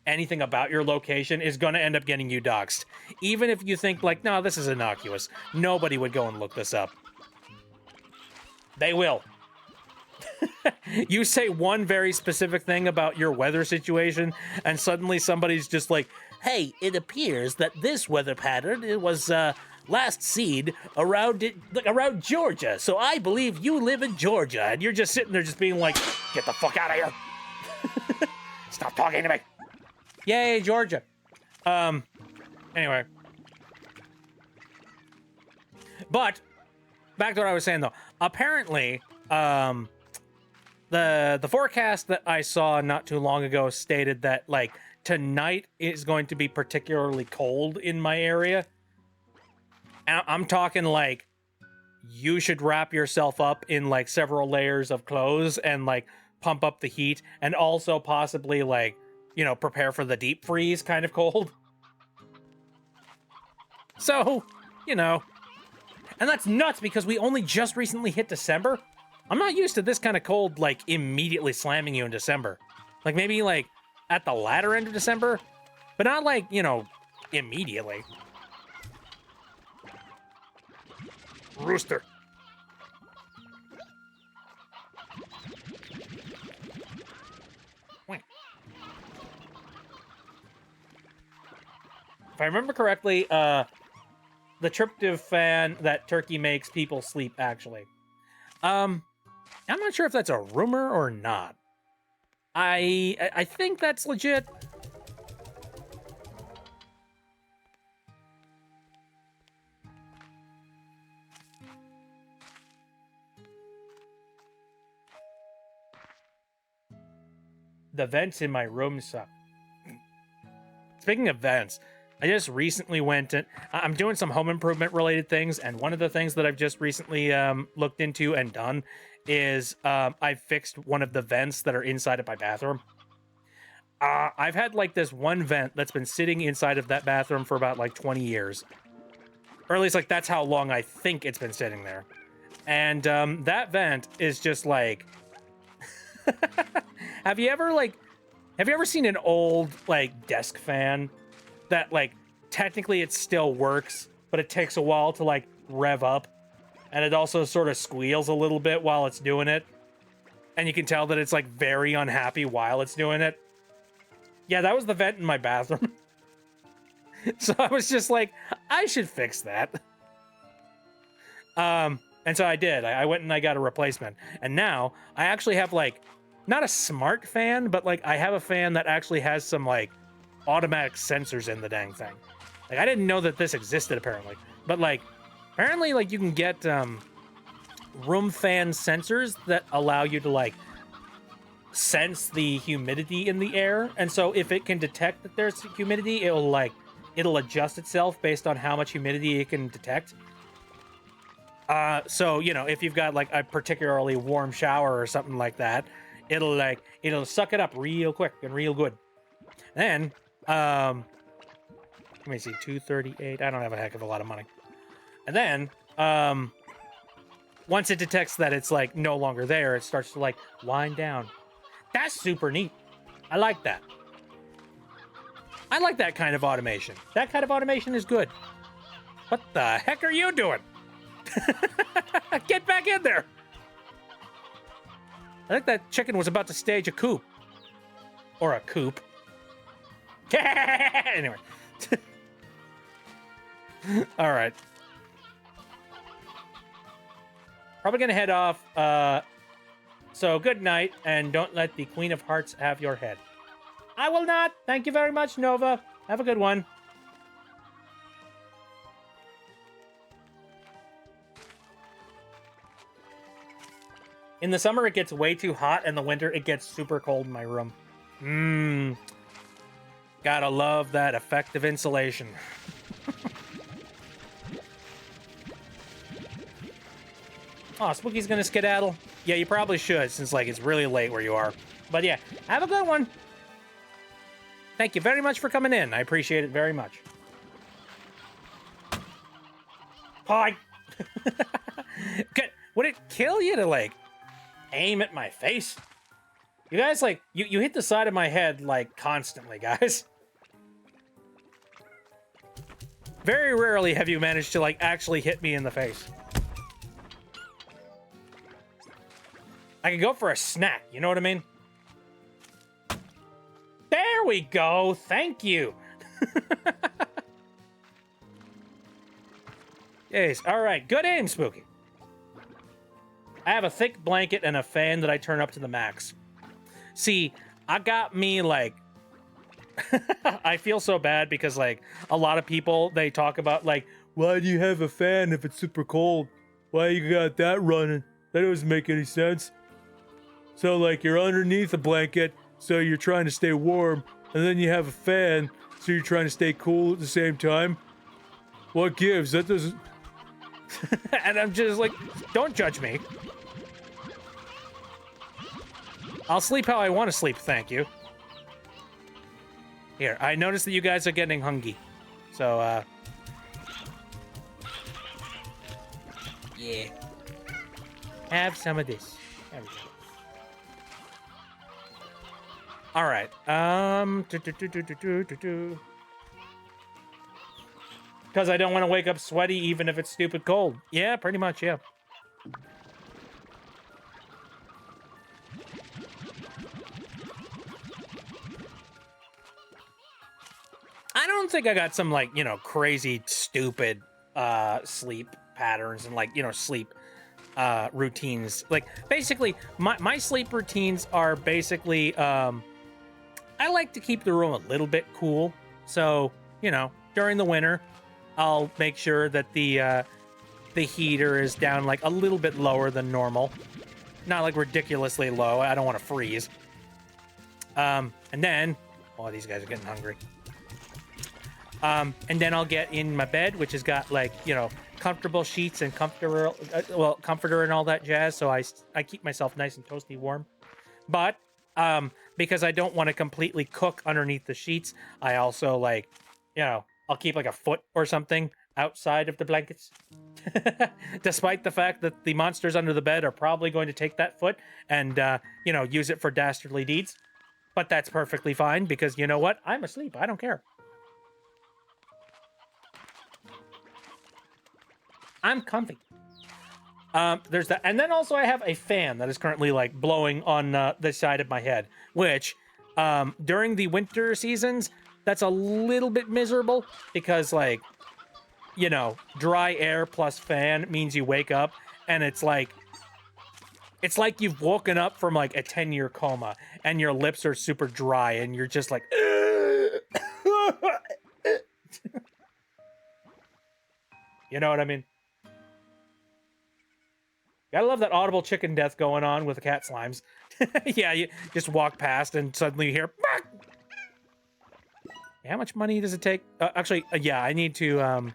anything about your location is going to end up getting you doxed. Even if you think like, no, this is innocuous. Nobody would go and look this up. They will. You say one very specific thing about your weather situation, and suddenly somebody's just like, hey, it appears that this weather pattern it was last seen around Georgia. So I believe you live in Georgia. And you're just sitting there just being like, get the fuck out of here. Stop talking to me. Yay, Georgia. Anyway. But back to what I was saying though. Apparently, the forecast that I saw not too long ago stated that like tonight is going to be particularly cold in my area. And I'm talking like you should wrap yourself up in like several layers of clothes and like pump up the heat, and also possibly like, you know, prepare for the deep freeze kind of cold. So, you know, and that's nuts because we only just recently hit December. I'm not used to this kind of cold, like, immediately slamming you in December. Like, maybe, like, at the latter end of December, but not, like, you know, immediately. Rooster. If I remember correctly, the tryptophan that turkey makes people sleep, actually. I'm not sure if that's a rumor or not. I think that's legit. The vents in my room suck. Speaking of vents, I just recently went and I'm doing some home improvement related things, and one of the things that I've just recently looked into and done is I fixed one of the vents that are inside of my bathroom. I've had like this one vent that's been sitting inside of that bathroom for about like 20 years. Or at least like that's how long I think it's been sitting there. And that vent is just like have you ever seen an old like desk fan that like technically it still works, but it takes a while to like rev up, and it also sort of squeals a little bit while it's doing it, and you can tell that it's like very unhappy while it's doing it? Yeah, that was the vent in my bathroom. So I was just like, I should fix that. And so I did. I went and I got a replacement, and now I actually have like not a smart fan, but like I have a fan that actually has some like automatic sensors in the dang thing. Like I didn't know that this existed apparently, but like apparently like you can get room fan sensors that allow you to like sense the humidity in the air, and so if it can detect that there's humidity, it'll adjust itself based on how much humidity it can detect. So you know, if you've got like a particularly warm shower or something like that, it'll suck it up real quick and real good. Then let me see, 238. I don't have a heck of a lot of money. And then once it detects that it's like no longer there, it starts to like wind down. That's super neat. I like that. I like that kind of automation. That kind of automation is good. What the heck are you doing? Get back in there. I think that chicken was about to stage a coup. Or a coop. Anyway. All right. Probably gonna head off. So good night, and don't let the Queen of Hearts have your head. I will not. Thank you very much, Nova. Have a good one. In the summer, it gets way too hot. In the winter, it gets super cold in my room. Gotta love that effective insulation. Oh, Spooky's gonna skedaddle? Yeah, you probably should, since, like, it's really late where you are. But yeah, have a good one. Thank you very much for coming in. I appreciate it very much. Hi. Would it kill you to, like, aim at my face? You guys, like, you hit the side of my head, like, constantly, guys. Very rarely have you managed to, like, actually hit me in the face. I could go for a snack, you know what I mean? There we go, thank you. Yes, all right, good aim, Spooky. I have a thick blanket and a fan that I turn up to the max. See, I got me, like... I feel so bad because, like, a lot of people, they talk about, like, why do you have a fan if it's super cold? Why you got that running? That doesn't make any sense. So, like, you're underneath a blanket, so you're trying to stay warm, and then you have a fan, so you're trying to stay cool at the same time? What gives? That doesn't... And I'm just like, don't judge me. I'll sleep how I want to sleep, thank you. Here, I noticed that you guys are getting hungry. So, yeah. Have some of this. There we go. All right. Because I don't want to wake up sweaty even if it's stupid cold. Yeah, pretty much, yeah. I don't think I got some, like, you know, crazy, stupid sleep patterns and, like, you know, sleep routines. Like, basically, my sleep routines are basically, I like to keep the room a little bit cool. So, you know, during the winter, I'll make sure that the heater is down, like, a little bit lower than normal. Not, like, ridiculously low. I don't want to freeze. And then... Oh, these guys are getting hungry. And then I'll get in my bed, which has got, like, you know, comfortable sheets and comforter and all that jazz. So I keep myself nice and toasty warm. But because I don't want to completely cook underneath the sheets, I also, like, you know, I'll keep like a foot or something outside of the blankets. Despite the fact that the monsters under the bed are probably going to take that foot and, you know, use it for dastardly deeds. But that's perfectly fine because, you know what? I'm asleep. I don't care. I'm comfy. There's that. And then also I have a fan that is currently, like, blowing on the side of my head, which during the winter seasons, that's a little bit miserable because, like, you know, dry air plus fan means you wake up and it's like you've woken up from, like, a 10-year coma and your lips are super dry and you're just like, you know what I mean? Gotta love that audible chicken death going on with the cat slimes. Yeah, you just walk past and suddenly you hear... How much money does it take? Actually, yeah, I need to...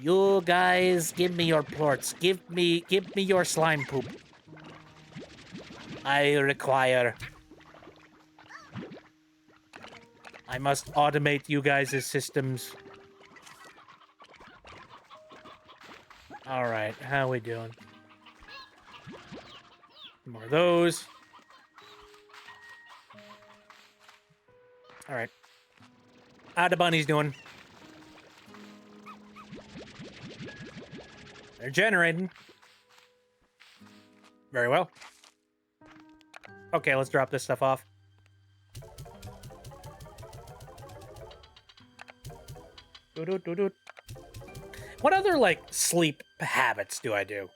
You guys, give me your plorts. Give me your slime poop. I require... I must automate you guys' systems. Alright, how we doing? More of those. Alright. How the bunnies doing? They're generating. Very well. Okay, let's drop this stuff off. What other, like, sleep habits do I do?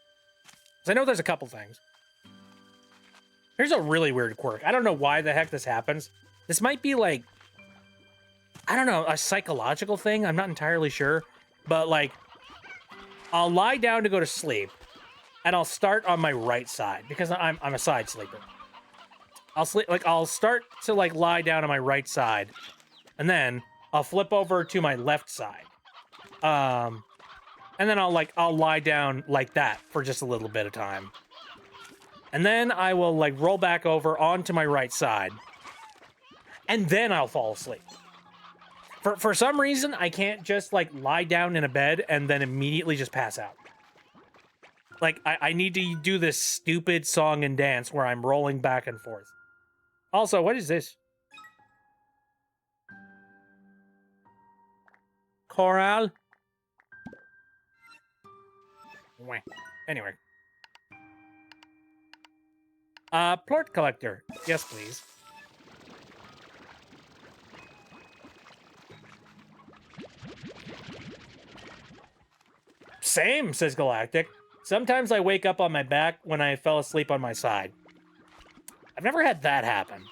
Because I know there's a couple things. Here's a really weird quirk. I don't know why the heck this happens. This might be, like, I don't know, a psychological thing. I'm not entirely sure. But, like, I'll lie down to go to sleep, and I'll start on my right side, because I'm a side sleeper. I'll start to, like, lie down on my right side, and then I'll flip over to my left side. And then I'll lie down like that for just a little bit of time. And then I will like roll back over onto my right side. And then I'll fall asleep. For some reason, I can't just like lie down in a bed and then immediately just pass out. Like I need to do this stupid song and dance where I'm rolling back and forth. Also, what is this? Coral? Anyway. Plort collector. Yes, please. Same, says Galactic. Sometimes I wake up on my back when I fell asleep on my side. I've never had that happen.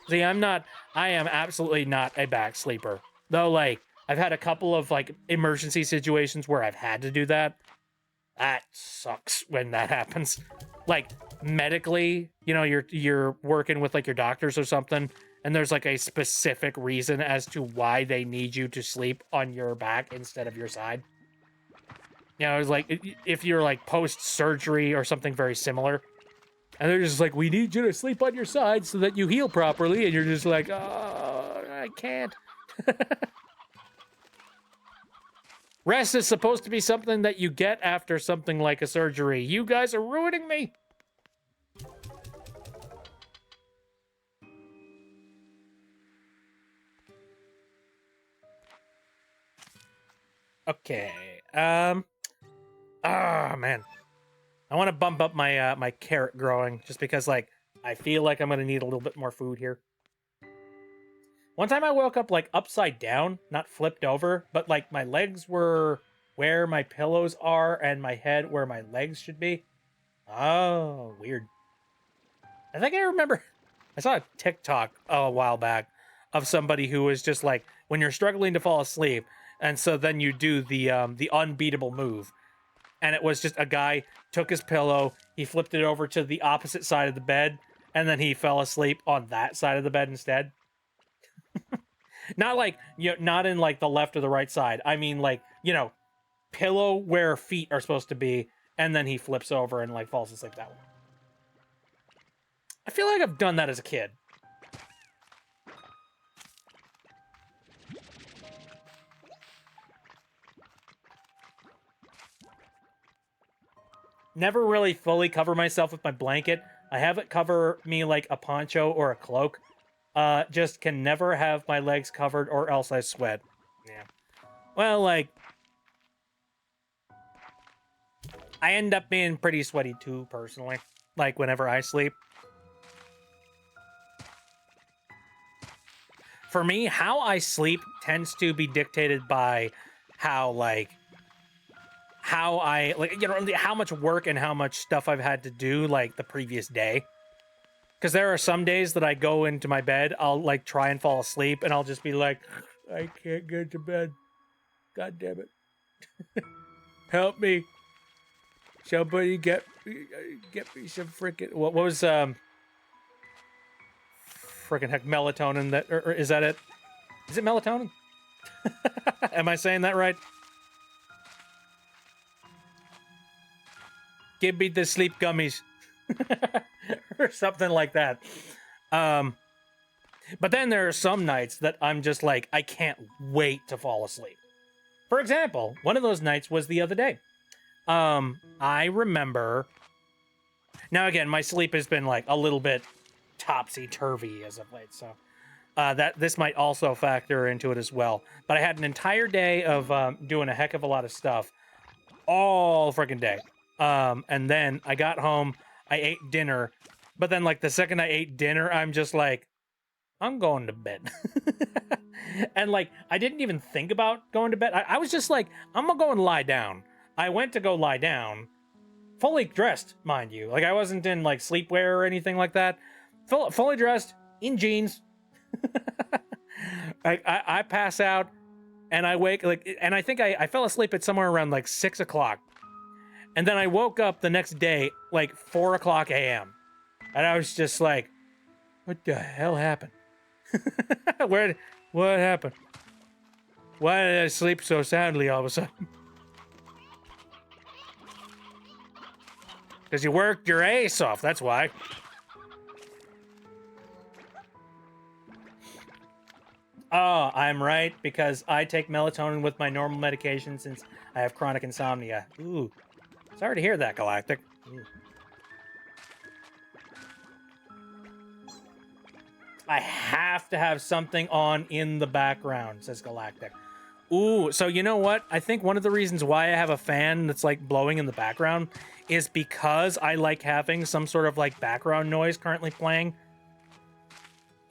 See, I am absolutely not a back sleeper. Though, like, I've had a couple of, like, emergency situations where I've had to do that. That sucks when that happens. Like, medically, you know, you're working with, like, your doctors or something, and there's, like, a specific reason as to why they need you to sleep on your back instead of your side. You know, it's like, if you're, like, post-surgery or something very similar, and they're just like, we need you to sleep on your side so that you heal properly, and you're just like, oh, I can't. Rest is supposed to be something that you get after something like a surgery. You guys are ruining me. Okay. Man. I want to bump up my my carrot growing just because, like, I feel like I'm going to need a little bit more food here. One time I woke up, like, upside down, not flipped over, but, like, my legs were where my pillows are and my head where my legs should be. Oh, weird. I think I remember, I saw a TikTok a while back of somebody who was just like, when you're struggling to fall asleep, and so then you do the unbeatable move. And it was just a guy took his pillow, he flipped it over to the opposite side of the bed, and then he fell asleep on that side of the bed instead. Not like, you know, not in like the left or the right side. I mean, like, you know, pillow where feet are supposed to be, and then he flips over and like falls asleep that way. I feel like I've done that as a kid. Never really fully cover myself with my blanket. I have it cover me like a poncho or a cloak. Just can never have my legs covered or else I sweat. Yeah. Well, like, I end up being pretty sweaty too, personally. Like, whenever I sleep. For me, how I sleep tends to be dictated by how, like, how I, like, you know, how much work and how much stuff I've had to do, like, the previous day. Because there are some days that I go into my bed, I'll, like, try and fall asleep, and I'll just be like, I can't get to bed. God damn it. Help me. Somebody get me some freaking, what was, freaking heck, melatonin, that, or is that it? Is it melatonin? Am I saying that right? Give me the sleep gummies. Or something like that. But then there are some nights that I'm just like, I can't wait to fall asleep. For example, one of those nights was the other day. I remember... Now again, my sleep has been like a little bit topsy-turvy as of late, so... this might also factor into it as well. But I had an entire day of doing a heck of a lot of stuff. All freaking day. And then I got home, I ate dinner, but then like the second I ate dinner, I'm just like, I'm going to bed. And like, I didn't even think about going to bed. I was just like, I'm gonna go and lie down. I went to go lie down, fully dressed, mind you. Like I wasn't in like sleepwear or anything like that. Fully dressed, in jeans. I pass out and I wake, like, and I think I fell asleep at somewhere around like 6 o'clock. And then I woke up the next day, like 4 o'clock a.m. And I was just like, what the hell happened? What happened? Why did I sleep so soundly all of a sudden? Because you worked your ace off, that's why. Oh, I'm right, because I take melatonin with my normal medication since I have chronic insomnia. Ooh. Sorry to hear that, Galactic. Ooh. I have to have something on in the background, says Galactic. Ooh, so you know what? I think one of the reasons why I have a fan that's like blowing in the background is because I like having some sort of like background noise currently playing.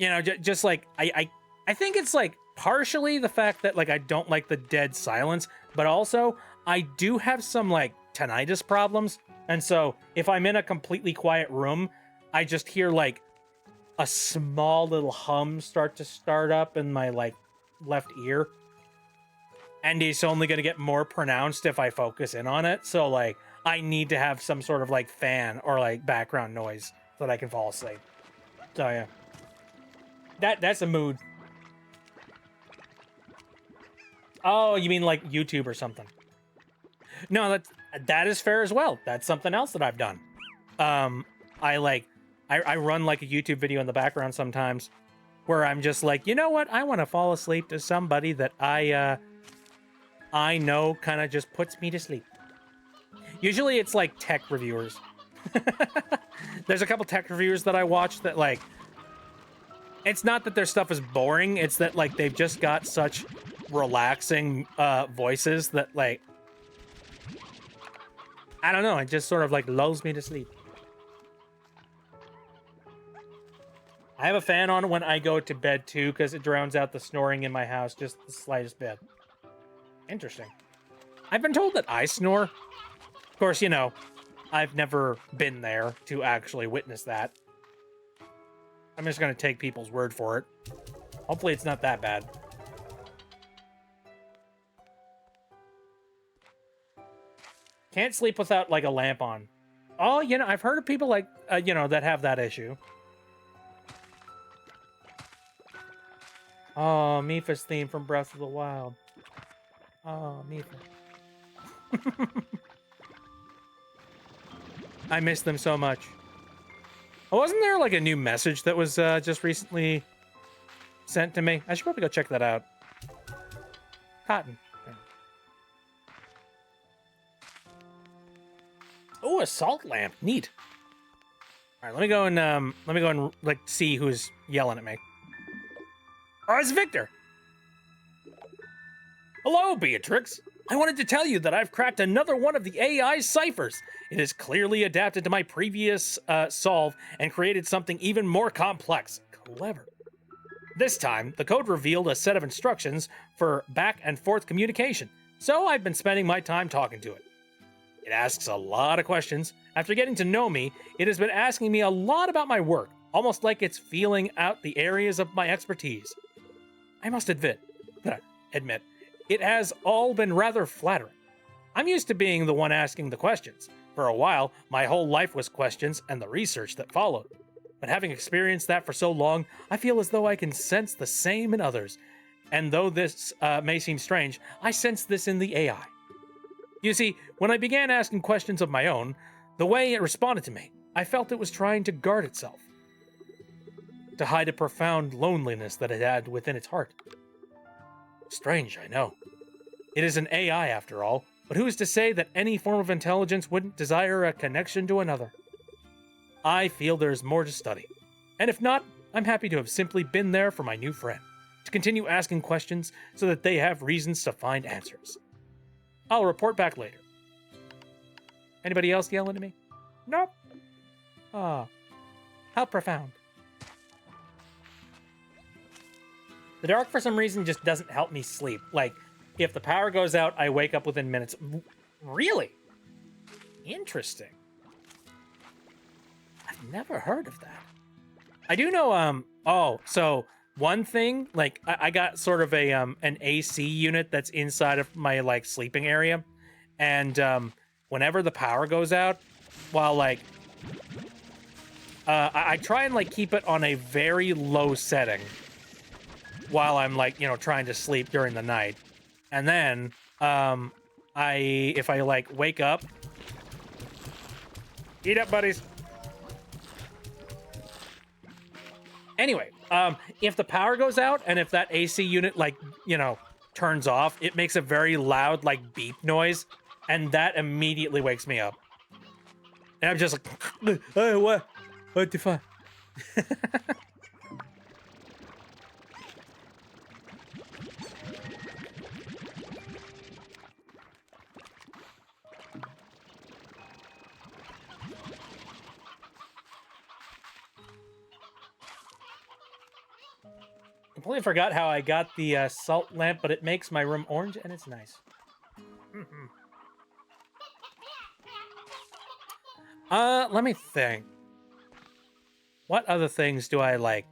You know, just like I think it's like partially the fact that like I don't like the dead silence, but also I do have some like tinnitus problems. And so if I'm in a completely quiet room, I just hear like a small little hum start up in my like left ear. And it's only going to get more pronounced if I focus in on it. So like I need to have some sort of like fan or like background noise so that I can fall asleep. So yeah. That's a mood. Oh, you mean like YouTube or something? No, that is fair as well. That's something else that I've done. I run like a YouTube video in the background sometimes where I'm just like, you know what? I want to fall asleep to somebody that I know kind of just puts me to sleep. Usually it's like tech reviewers. There's a couple tech reviewers that I watch that like, it's not that their stuff is boring. It's that like they've just got such relaxing voices that like, I don't know. It just sort of like lulls me to sleep. I have a fan on when I go to bed too, because it drowns out the snoring in my house, just the slightest bit. Interesting. I've been told that I snore. Of course, you know, I've never been there to actually witness that. I'm just going to take people's word for it. Hopefully it's not that bad. Can't sleep without, like, a lamp on. Oh, you know, I've heard of people, like, you know, that have that issue. Oh, Mipha's theme from Breath of the Wild. Oh, Mipha. I miss them so much. Oh, wasn't there like a new message that was just recently sent to me? I should probably go check that out. Cotton. Oh, a salt lamp. Neat. All right, let me go and like see who's yelling at me. Oh, it's Victor. Hello, Beatrix. I wanted to tell you that I've cracked another one of the AI ciphers. It has clearly adapted to my previous solve and created something even more complex. Clever. This time, the code revealed a set of instructions for back and forth communication, so I've been spending my time talking to it. It asks a lot of questions. After getting to know me, it has been asking me a lot about my work, almost like it's feeling out the areas of my expertise. I must admit, it has all been rather flattering. I'm used to being the one asking the questions. For a while, my whole life was questions and the research that followed. But having experienced that for so long, I feel as though I can sense the same in others. And though this may seem strange, I sense this in the AI. You see, when I began asking questions of my own, the way it responded to me, I felt it was trying to guard itself, to hide a profound loneliness that it had within its heart. Strange, I know. It is an AI after all, but who is to say that any form of intelligence wouldn't desire a connection to another? I feel there's more to study. And if not, I'm happy to have simply been there for my new friend, to continue asking questions so that they have reasons to find answers. I'll report back later. Anybody else yelling at me? Nope. Ah, how profound. The dark, for some reason, just doesn't help me sleep. Like, if the power goes out, I wake up within minutes. Really? Interesting. I've never heard of that. I do know, so one thing, like, I got sort of a, an AC unit that's inside of my, like, sleeping area. And, whenever the power goes out, while, like, I try and, like, keep it on a very low setting while I'm, like, you know, trying to sleep during the night. And then, if I, like, wake up Eat up, buddies. Anyway, if the power goes out and if that AC unit, like, you know, turns off, it makes a very loud, like, beep noise, and that immediately wakes me up. And I'm just like, oh, what the fuck? Completely forgot how I got the salt lamp, but it makes my room orange and it's nice. Let me think. What other things do I like?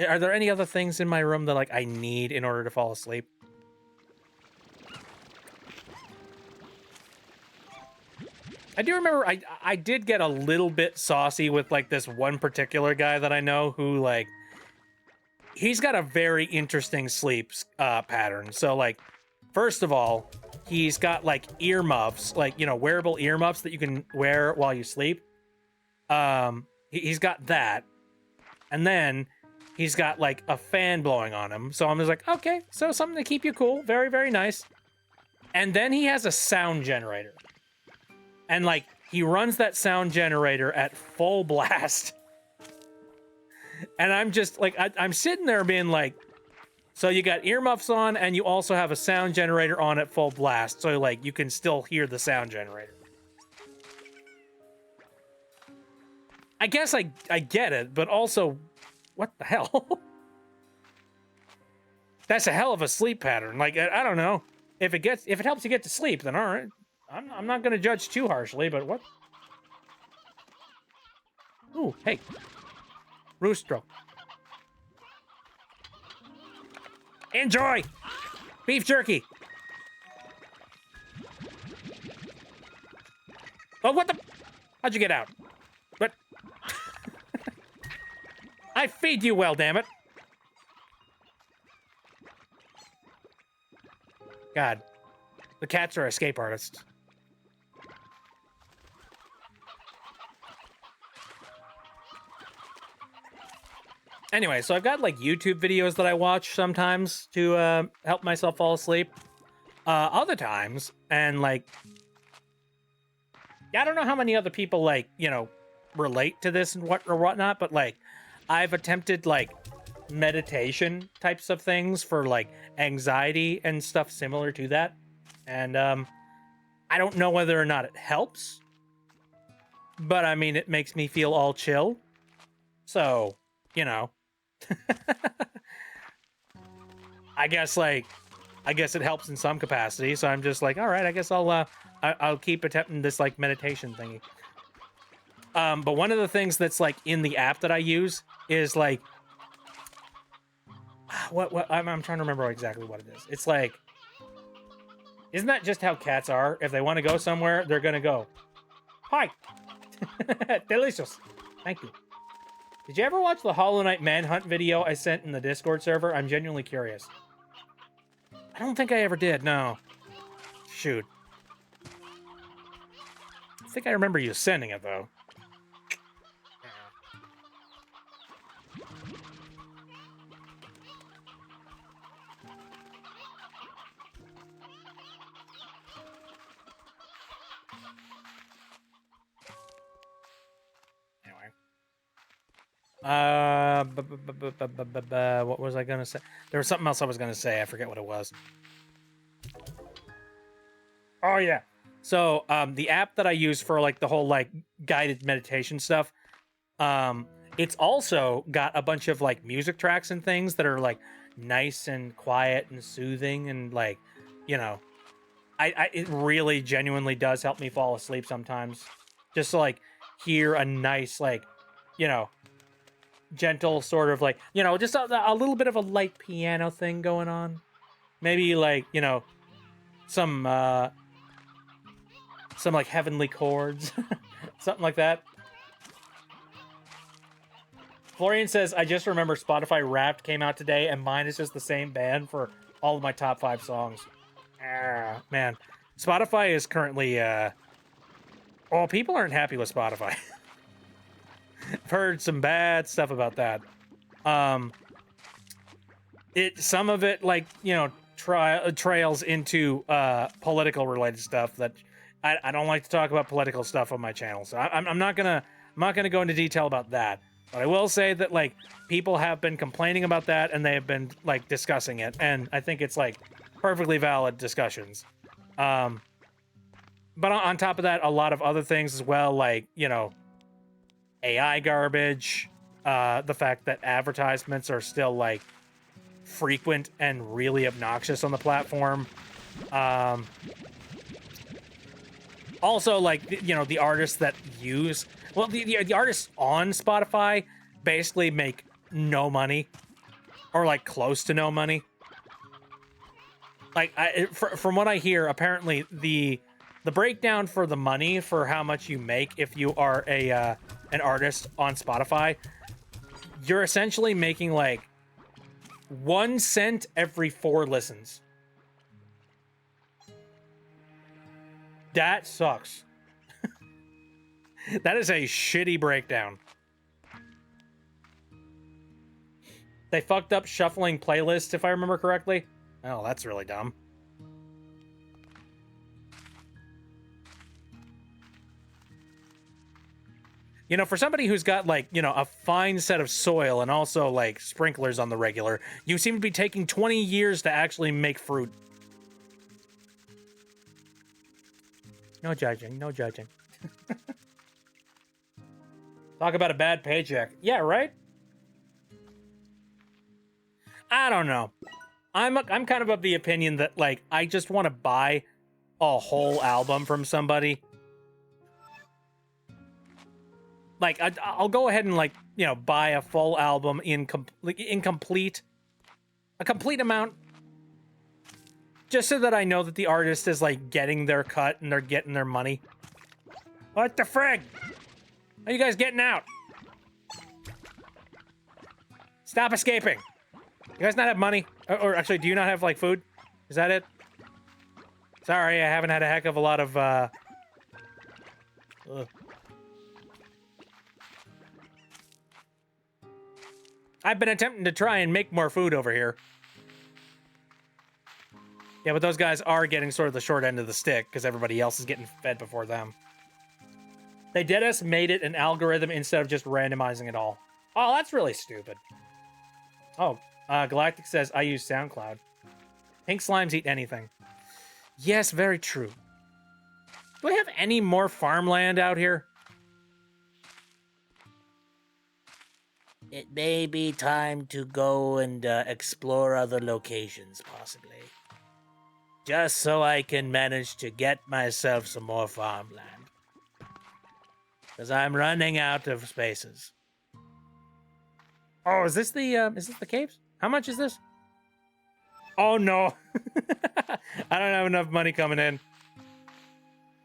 Are there any other things in my room that like I need in order to fall asleep? I do remember I did get a little bit saucy with like this one particular guy that I know who like he's got a very interesting sleep pattern. So like first of all, he's got like earmuffs, like, you know, wearable earmuffs that you can wear while you sleep. He's got that. And then he's got like a fan blowing on him. So I'm just like, okay, so something to keep you cool. Very, very nice. And then he has a sound generator. And like he runs that sound generator at full blast. And I'm just like, I'm sitting there being like, so you got earmuffs on and you also have a sound generator on at full blast. So like you can still hear the sound generator. I guess I get it, but also, what the hell? That's a hell of a sleep pattern. Like, I don't know. If it helps you get to sleep, then all right. I'm not going to judge too harshly, but what? Ooh, hey. Roostro. Enjoy! Beef jerky! Oh, what the? How'd you get out? What? I feed you well, damn it. God. The cats are escape artists. Anyway, so I've got like YouTube videos that I watch sometimes to help myself fall asleep. Other times, and like, I don't know how many other people like, you know, relate to this and whatnot, but like, I've attempted like meditation types of things for like anxiety and stuff similar to that, and I don't know whether or not it helps, but I mean, it makes me feel all chill. So, you know. I guess it helps in some capacity, so I'm just like, all right, I guess I'll keep attempting this like meditation thingy. But one of the things that's like in the app that I use is like what I'm trying to remember exactly what it is. It's like, isn't that just how cats are? If they want to go somewhere, they're gonna go. Hi. Delicious. Thank you. Did you ever watch the Hollow Knight Manhunt video I sent in the Discord server? I'm genuinely curious. I don't think I ever did, no. Shoot. I think I remember you sending it, though. What was I gonna say? There was something else I was gonna say. I forget what it was. Oh yeah. So the app that I use for like the whole like guided meditation stuff, it's also got a bunch of like music tracks and things that are like nice and quiet and soothing and like, you know, it really genuinely does help me fall asleep sometimes. Just to like hear a nice like, you know, gentle sort of like, you know, just a little bit of a light piano thing going on. Maybe like, you know, some like heavenly chords, something like that. Florian says, I just remember Spotify Wrapped came out today and mine is just the same band for all of my top 5 songs. Man, Spotify is currently Oh, people aren't happy with Spotify. I've heard some bad stuff about that. Some of it, like, you know, trails into political related stuff that I don't like to talk about political stuff on my channel, so I'm not gonna go into detail about that. But I will say that, like, people have been complaining about that and they have been, like, discussing it, and I think it's, like, perfectly valid discussions. But on top of that, a lot of other things as well, like, you know, AI garbage, the fact that advertisements are still, like, frequent and really obnoxious on the platform. Also, like, you know, the artists that use, well, the artists on Spotify basically make no money, or like close to no money. Like, from what I hear, apparently the breakdown for the money for how much you make if you are an artist on Spotify, you're essentially making like 1 cent every 4 listens. That sucks. That is a shitty breakdown. They fucked up shuffling playlists, if I remember correctly. Oh, that's really dumb. You know, for somebody who's got, like, you know, a fine set of soil and also, like, sprinklers on the regular, you seem to be taking 20 years to actually make fruit. No judging, no judging. Talk about a bad paycheck. Yeah, right? I don't know. I'm kind of the opinion that, like, I just want to buy a whole album from somebody. Like, I'll go ahead and, like, you know, buy a full album a complete amount, just so that I know that the artist is, like, getting their cut and they're getting their money. What the frig? Are you guys getting out? Stop escaping. You guys not have money? Or actually, do you not have, like, food? Is that it? Sorry, I haven't had a heck of a lot of, I've been attempting to try and make more food over here. Yeah, but those guys are getting sort of the short end of the stick because everybody else is getting fed before them. They did us made it an algorithm instead of just randomizing it all. Oh, that's really stupid. Oh, Galactic says, I use SoundCloud. Pink slimes eat anything. Yes, very true. Do we have any more farmland out here? It may be time to go and explore other locations, possibly. Just so I can manage to get myself some more farmland. Because I'm running out of spaces. Oh, is this the caves? How much is this? Oh, no. I don't have enough money coming in.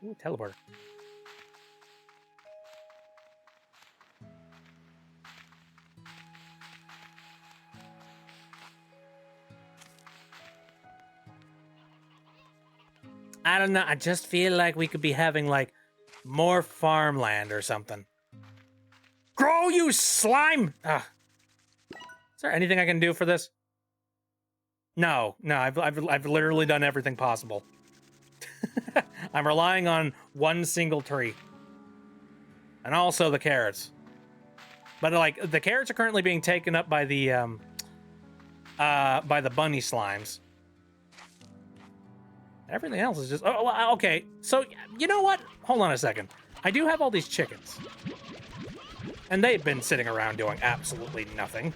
Ooh, teleporter. I don't know. I just feel like we could be having, like, more farmland or something. Grow, you slime! Ugh. Is there anything I can do for this? No. I've literally done everything possible. I'm relying on one single tree. And also the carrots. But, like, the carrots are currently being taken up by the bunny slimes. Everything else is just... Oh, okay. So, you know what? Hold on a second. I do have all these chickens. And they've been sitting around doing absolutely nothing.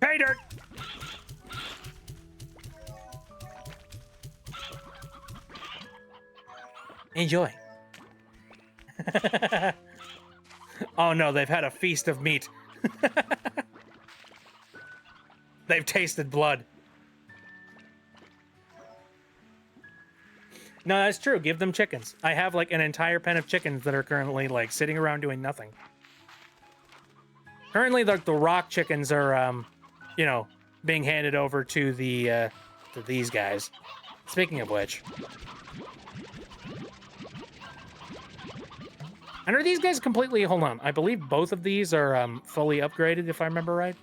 Pay dirt! Enjoy. Oh no, they've had a feast of meat. They've tasted blood. No, that's true. Give them chickens. I have, like, an entire pen of chickens that are currently, like, sitting around doing nothing. Currently, the rock chickens are, you know, being handed over to the, to these guys. Speaking of which. And are these guys completely... Hold on. I believe both of these are fully upgraded, if I remember right.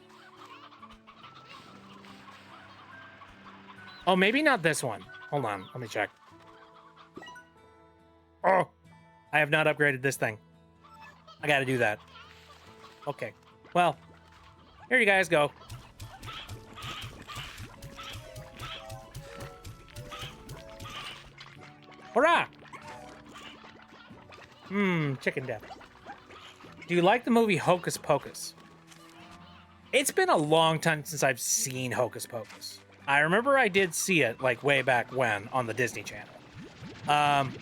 Oh, maybe not this one. Hold on. Let me check. Oh! I have not upgraded this thing. I gotta do that. Okay. Well, here you guys go. Hurrah! Chicken death. Do you like the movie Hocus Pocus? It's been a long time since I've seen Hocus Pocus. I remember I did see it, like, way back when on the Disney Channel.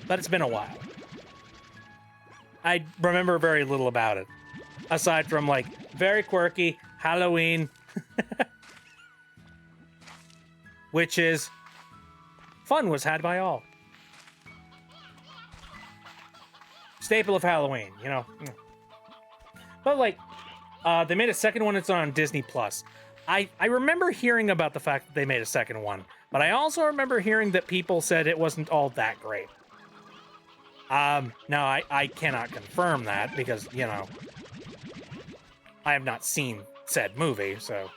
But it's been a while. I remember very little about it. Aside from, like, very quirky, Halloween. Which is... Fun was had by all. Staple of Halloween, you know. But, like, they made a second one. It's on Disney Plus. I remember hearing about the fact that they made a second one, but I also remember hearing that people said it wasn't all that great. Now, I cannot confirm that because, you know, I have not seen said movie, so...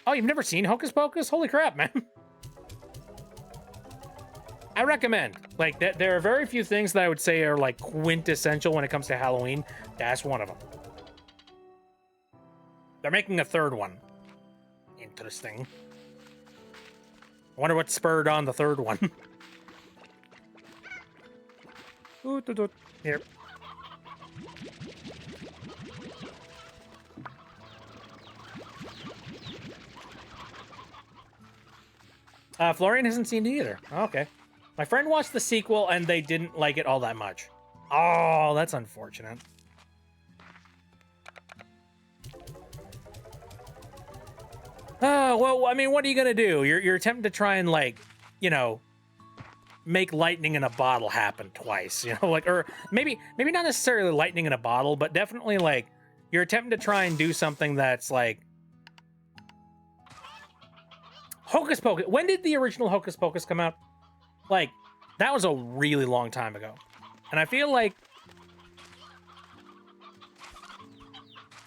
Oh, you've never seen Hocus Pocus? Holy crap, man. I recommend. Like, there are very few things that I would say are, like, quintessential when it comes to Halloween. That's one of them. They're making a third one. Interesting. I wonder what spurred on the third one. Here. Florian hasn't seen it either. Okay. My friend watched the sequel and they didn't like it all that much. Oh, that's unfortunate. Oh, well, I mean, what are you gonna do? You're attempting to try and, like, you know, make lightning in a bottle happen twice, you know, like, or maybe not necessarily lightning in a bottle, but definitely, like, you're attempting to try and do something that's, like, Hocus Pocus. When did the original Hocus Pocus come out? Like, that was a really long time ago. And I feel like...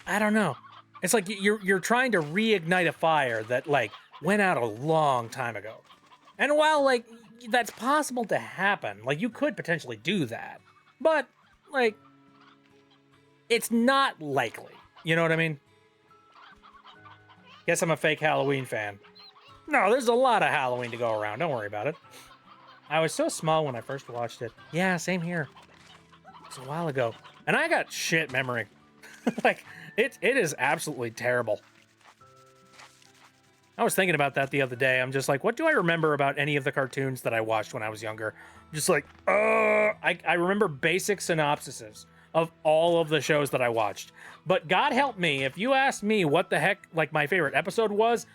I don't know. It's like you're trying to reignite a fire that, like, went out a long time ago. And while, like, that's possible to happen, like, you could potentially do that. But, like, it's not likely. You know what I mean? Guess I'm a fake Halloween fan. No, there's a lot of Halloween to go around. Don't worry about it. I was so small when I first watched it. Yeah, same here. It's a while ago. And I got shit memory. Like, it is absolutely terrible. I was thinking about that the other day. I'm just like, what do I remember about any of the cartoons that I watched when I was younger? I'm just like, I remember basic synopsises of all of the shows that I watched. But God help me, if you asked me what the heck, like, my favorite episode was...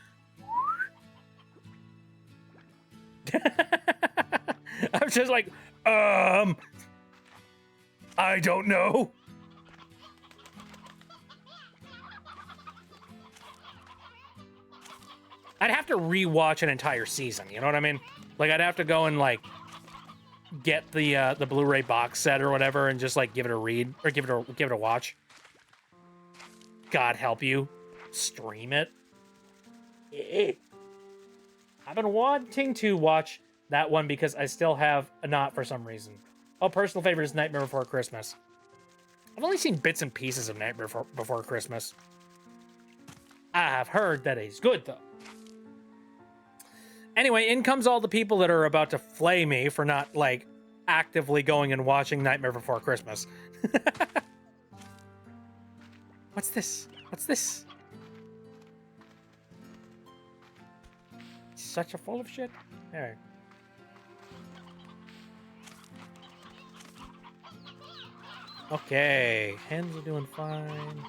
I'm just like, I don't know. I'd have to rewatch an entire season, you know what I mean? Like, I'd have to go and, like, get the Blu-ray box set or whatever and just, like, give it a read or give it a watch. God help you. Stream it. I've been wanting to watch that one because I still have a knot for some reason. Oh, personal favorite is Nightmare Before Christmas. I've only seen bits and pieces of Nightmare Before Christmas. I have heard that it's good, though. Anyway, in comes all the people that are about to flay me for not, like, actively going and watching Nightmare Before Christmas. What's this? What's this? Such a full of shit. There. Okay, hens are doing fine.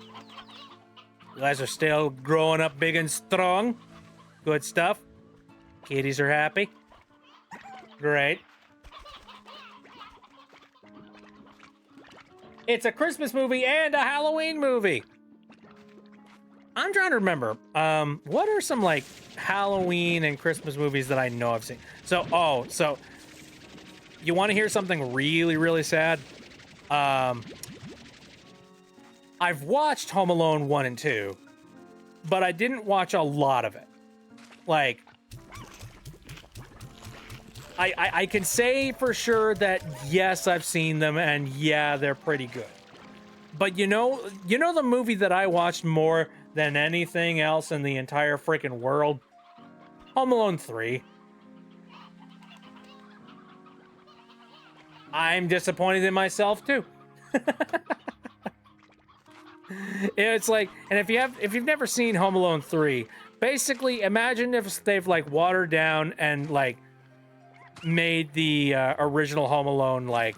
You guys are still growing up big and strong. Good stuff. Kitties are happy. Great. It's a Christmas movie and a Halloween movie. I'm trying to remember. What are some like Halloween and Christmas movies that I know I've seen? So you want to hear something really, really sad? Um, I've watched Home Alone 1 and 2, but I didn't watch a lot of it. Like, I can say for sure that yes, I've seen them, and yeah, they're pretty good. But you know the movie that I watched more than anything else in the entire freaking world? Home Alone 3. I'm disappointed in myself too. It's like, and if you've never seen Home Alone 3, basically imagine if they've like watered down and like made the original Home Alone like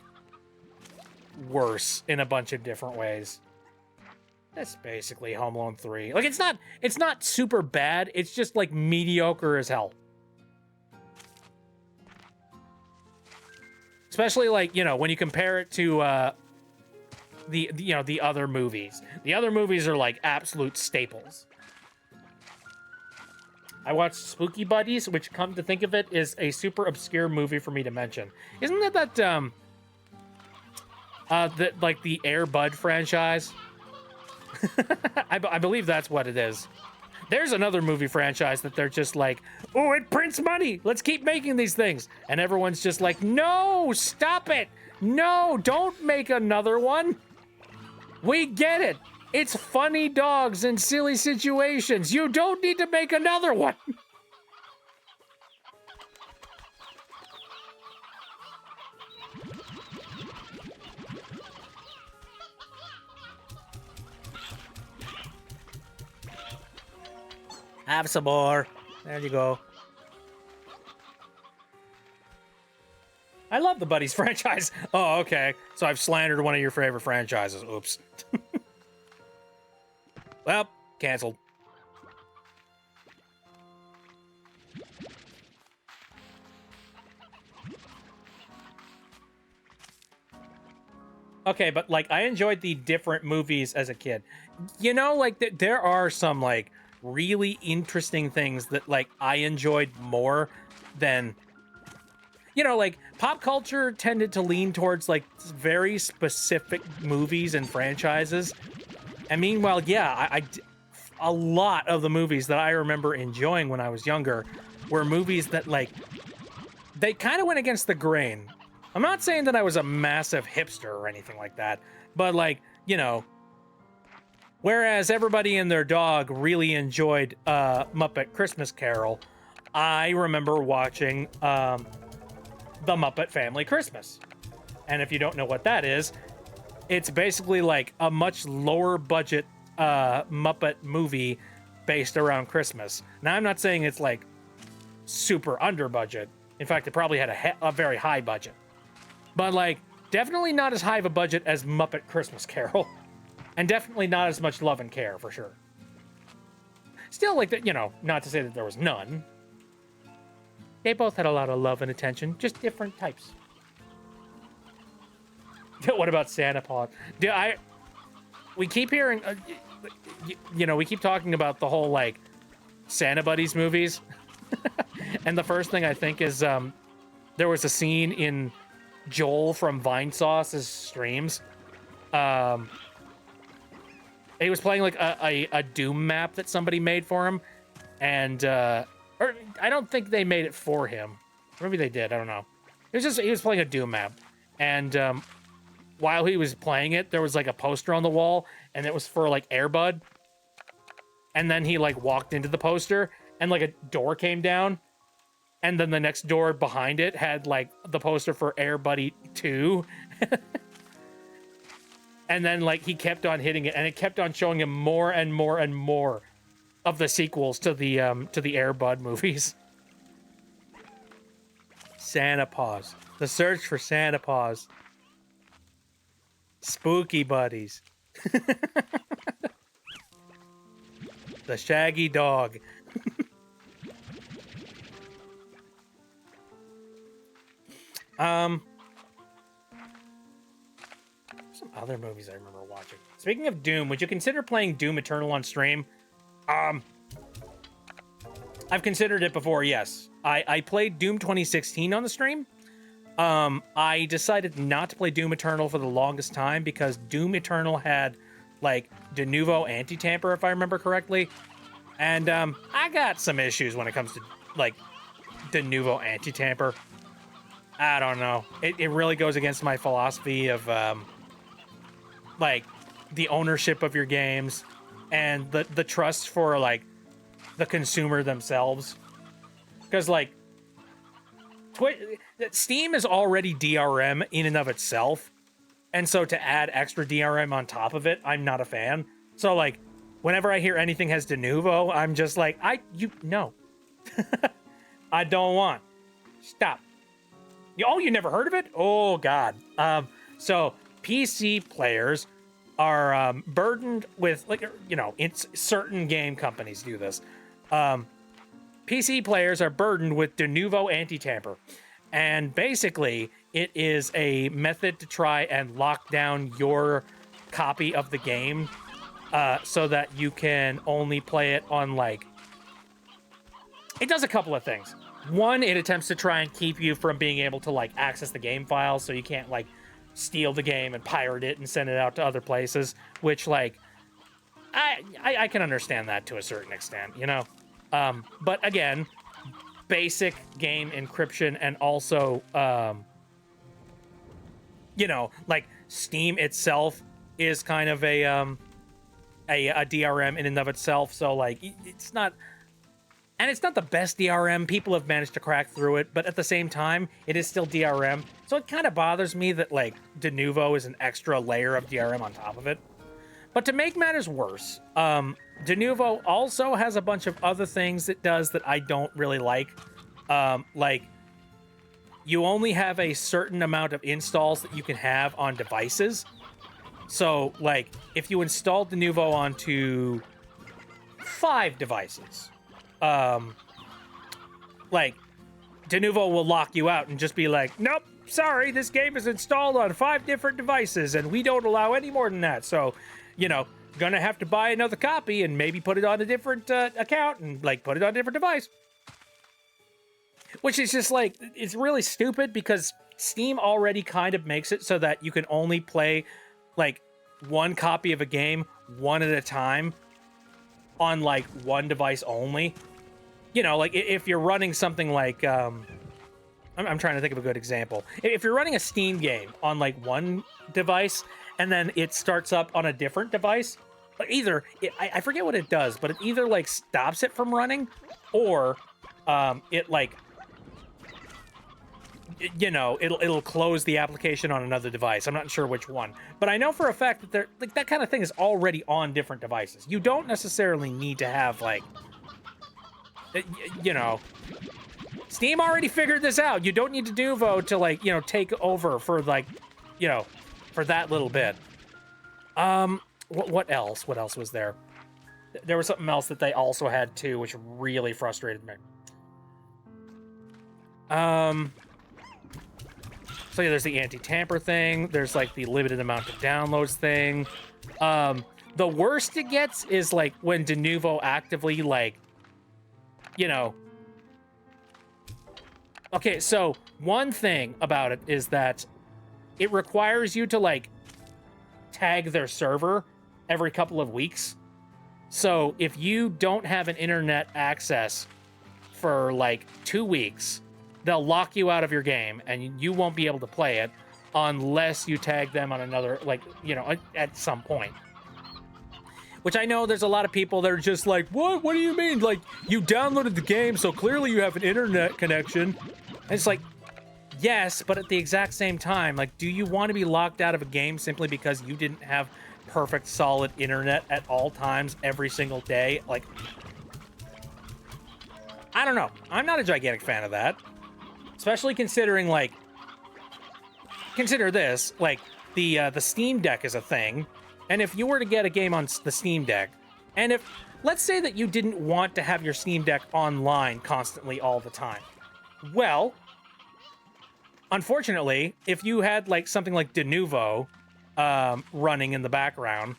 worse in a bunch of different ways. That's basically Home Alone 3. Like it's not super bad, it's just like mediocre as hell. Especially like, you know, when you compare it to the other movies. The other movies are like absolute staples. I watched Spooky Buddies, which, come to think of it, is a super obscure movie for me to mention. Isn't that like the Air Bud franchise? I believe that's what it is. There's another movie franchise that they're just like, oh, it prints money. Let's keep making these things. And everyone's just like, no, stop it. No, don't make another one. We get it. It's funny dogs in silly situations. You don't need to make another one. Have some more. There you go. I love the Buddies franchise. Oh, okay. So I've slandered one of your favorite franchises. Oops. Well, canceled. Okay, but like I enjoyed the different movies as a kid. You know, like there are some like really interesting things that like I enjoyed more than, you know, like pop culture tended to lean towards like very specific movies and franchises. And meanwhile, yeah, a lot of the movies that I remember enjoying when I was younger were movies that like they kind of went against the grain. I'm not saying that I was a massive hipster or anything like that, but like, you know, whereas everybody and their dog really enjoyed Muppet Christmas Carol, I remember watching The Muppet Family Christmas. And if you don't know what that is, it's basically like a much lower budget Muppet movie based around Christmas. Now, I'm not saying it's like super under budget. In fact, it probably had a very high budget. But like, definitely not as high of a budget as Muppet Christmas Carol. And definitely not as much love and care, for sure. Still, like, you know, not to say that there was none. They both had a lot of love and attention, just different types. What about Santa Paws? We keep hearing, you know, we keep talking about the whole, like, Santa Buddies movies. And the first thing I think is there was a scene in Joel from Vinesauce's streams. He was playing like a Doom map that somebody made for him, and or I don't think they made it for him. Maybe they did. I don't know. He was playing a Doom map, and while he was playing it, there was like a poster on the wall, and it was for like Air Bud. And then he like walked into the poster, and like a door came down, and then the next door behind it had like the poster for Air Buddy 2. And then like he kept on hitting it, and it kept on showing him more and more and more of the sequels to the Air Bud movies. Santa Paws. The search for Santa Paws. Spooky Buddies. The Shaggy Dog. Some other movies I remember watching. Speaking of Doom, would you consider playing Doom Eternal on stream? I've considered it before, yes. I played Doom 2016 on the stream. I decided not to play Doom Eternal for the longest time because Doom Eternal had, like, Denuvo anti-tamper, if I remember correctly. And, I got some issues when it comes to, like, Denuvo anti-tamper. I don't know. It really goes against my philosophy of, like, the ownership of your games and the trust for, like, the consumer themselves. Because, like, Steam is already DRM in and of itself. And so to add extra DRM on top of it, I'm not a fan. So, like, whenever I hear anything has Denuvo, I'm just like, no. I don't want. Stop. Oh, you never heard of it? Oh, God. So PC players are burdened with, like, you know, it's certain game companies do this. PC players are burdened with Denuvo anti-tamper. And basically, it is a method to try and lock down your copy of the game so that you can only play it on, like... It does a couple of things. One, it attempts to try and keep you from being able to, like, access the game files, so you can't, like, steal the game and pirate it and send it out to other places, which, like, I can understand that to a certain extent, you know? But again, basic game encryption and also, you know, like, Steam itself is kind of a DRM in and of itself, so, like, it's not... And it's not the best DRM. People have managed to crack through it, but at the same time, it is still DRM. So it kind of bothers me that, like, Denuvo is an extra layer of DRM on top of it. But to make matters worse, Denuvo also has a bunch of other things it does that I don't really like. Like, you only have a certain amount of installs that you can have on devices. So, like, if you install Denuvo onto 5 devices... like, Denuvo will lock you out and just be like, nope, sorry, this game is installed on 5 different devices, and we don't allow any more than that. So, you know, gonna have to buy another copy and maybe put it on a different account and, like, put it on a different device. Which is just, like, it's really stupid because Steam already kind of makes it so that you can only play, like, one copy of a game one at a time on, like, one device only. You know, like, if you're running something like, I'm trying to think of a good example. If you're running a Steam game on, like, one device, and then it starts up on a different device, either, I forget what it does, but it either, like, stops it from running, or, it, like, you know, it'll close the application on another device. I'm not sure which one. But I know for a fact that like, that kind of thing is already on different devices. You don't necessarily need to have, like... You know, Steam already figured this out. You don't need to Denuvo to, like, you know, take over for, like, you know, for that little bit. What else? What else was there? There was something else that they also had too, which really frustrated me. So yeah, there's the anti-tamper thing. There's, like, the limited amount of downloads thing. The worst it gets is, like, when Denuvo actively, like, you know... Okay, so one thing about it is that it requires you to, like, tag their server every couple of weeks. So if you don't have an internet access for, like, 2 weeks, they'll lock you out of your game and you won't be able to play it unless you tag them on another, like, you know, at some point. Which I know there's a lot of people that are just like, what? What do you mean? Like, you downloaded the game, so clearly you have an internet connection. And it's like, yes, but at the exact same time, like, do you want to be locked out of a game simply because you didn't have perfect, solid internet at all times, every single day? Like, I don't know. I'm not a gigantic fan of that. Especially considering, like, consider this, like, the Steam Deck is a thing. And if you were to get a game on the Steam Deck, and if, let's say that you didn't want to have your Steam Deck online constantly all the time. Well, unfortunately, if you had, like, something like Denuvo running in the background,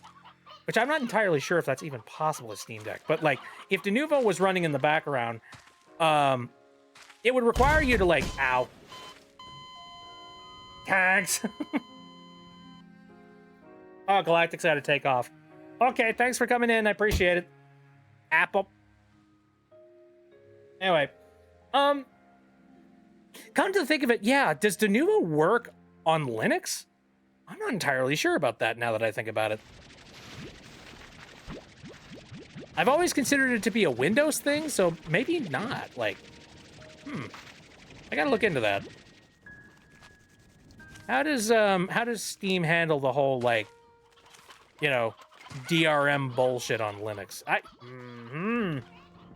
which I'm not entirely sure if that's even possible with Steam Deck. But like, if Denuvo was running in the background, it would require you to like, ow, tags. Oh, Galactic's had to take off. Okay, thanks for coming in. I appreciate it. Apple. Anyway, come to think of it, yeah, does Denuvo work on Linux? I'm not entirely sure about that now that I think about it. I've always considered it to be a Windows thing, so maybe not. Like, I gotta look into that. How does Steam handle the whole, like, you know, DRM bullshit on Linux?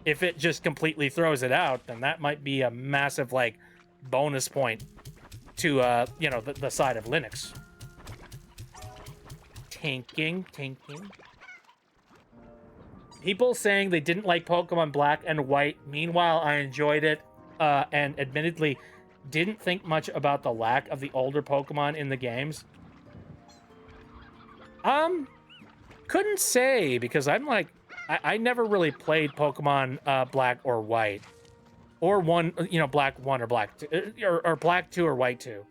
If it just completely throws it out, then that might be a massive, like, bonus point to, you know, the side of Linux. Tinking. People saying they didn't like Pokemon Black and White. Meanwhile, I enjoyed it, and admittedly didn't think much about the lack of the older Pokemon in the games. Couldn't say, because I'm like, I never really played Pokemon Black or White, or one, you know, Black 1 or Black 2, or Black 2 or White 2.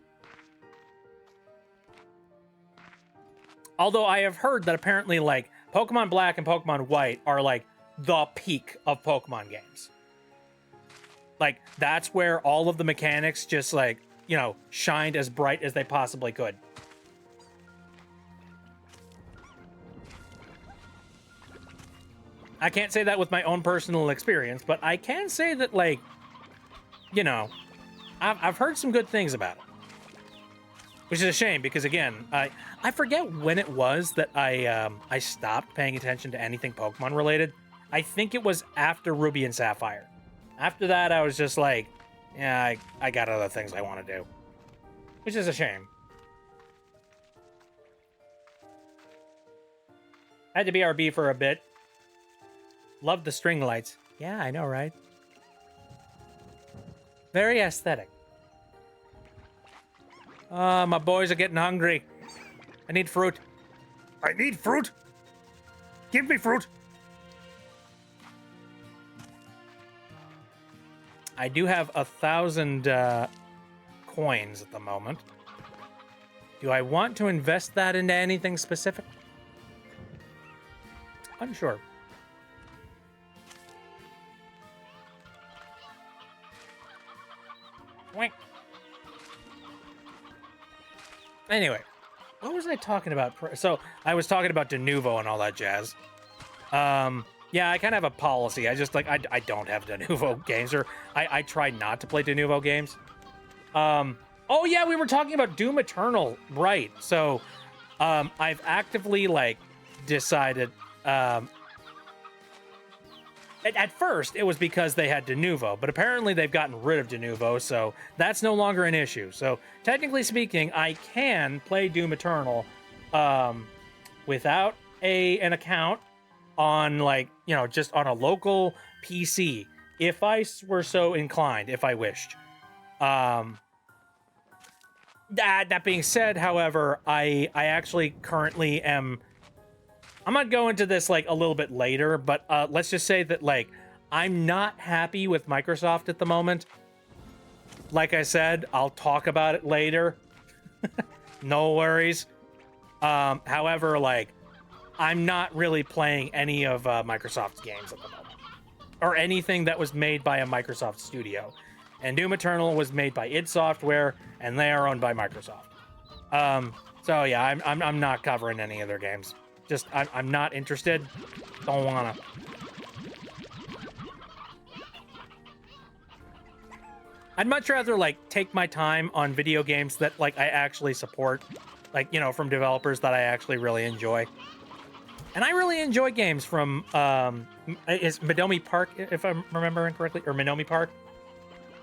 Although I have heard that apparently, like, Pokemon Black and Pokemon White are like the peak of Pokemon games. Like, that's where all of the mechanics just, like, you know, shined as bright as they possibly could. I can't say that with my own personal experience, but I can say that, like, you know, I've heard some good things about it. Which is a shame, because again, I forget when it was that I stopped paying attention to anything Pokemon related. I think it was after Ruby and Sapphire. After that, I was just like, yeah, I got other things I want to do. Which is a shame. Had to BRB for a bit. Loved the string lights. Yeah, I know, right? Very aesthetic. My boys are getting hungry. I need fruit. I need fruit. Give me fruit. I do have 1,000 coins at the moment. Do I want to invest that into anything specific? Unsure. Wink. Anyway, what was I talking about? So I was talking about Denuvo and all that jazz. Yeah, I kind of have a policy. I just, like, I don't have Denuvo games, or I try not to play Denuvo games. Oh yeah, we were talking about Doom Eternal, right? So, I've actively, like, decided, at first, it was because they had Denuvo, but apparently they've gotten rid of Denuvo, so that's no longer an issue. So, technically speaking, I can play Doom Eternal without an account on, like, you know, just on a local PC, if I were so inclined, if I wished. That being said, however, I actually currently am... I'm gonna go into this, like, a little bit later, but let's just say that, like, I'm not happy with Microsoft at the moment. Like I said, I'll talk about it later. No worries. However, like, I'm not really playing any of Microsoft's games at the moment, or anything that was made by a Microsoft studio. And Doom Eternal was made by id Software, and they are owned by Microsoft. So yeah, I'm not covering any of their games. Just, I'm not interested. Don't wanna. I'd much rather, like, take my time on video games that, like, I actually support. Like, you know, from developers that I actually really enjoy. And I really enjoy games from, is Minomi Park, if I'm remembering correctly, or Minomi Park?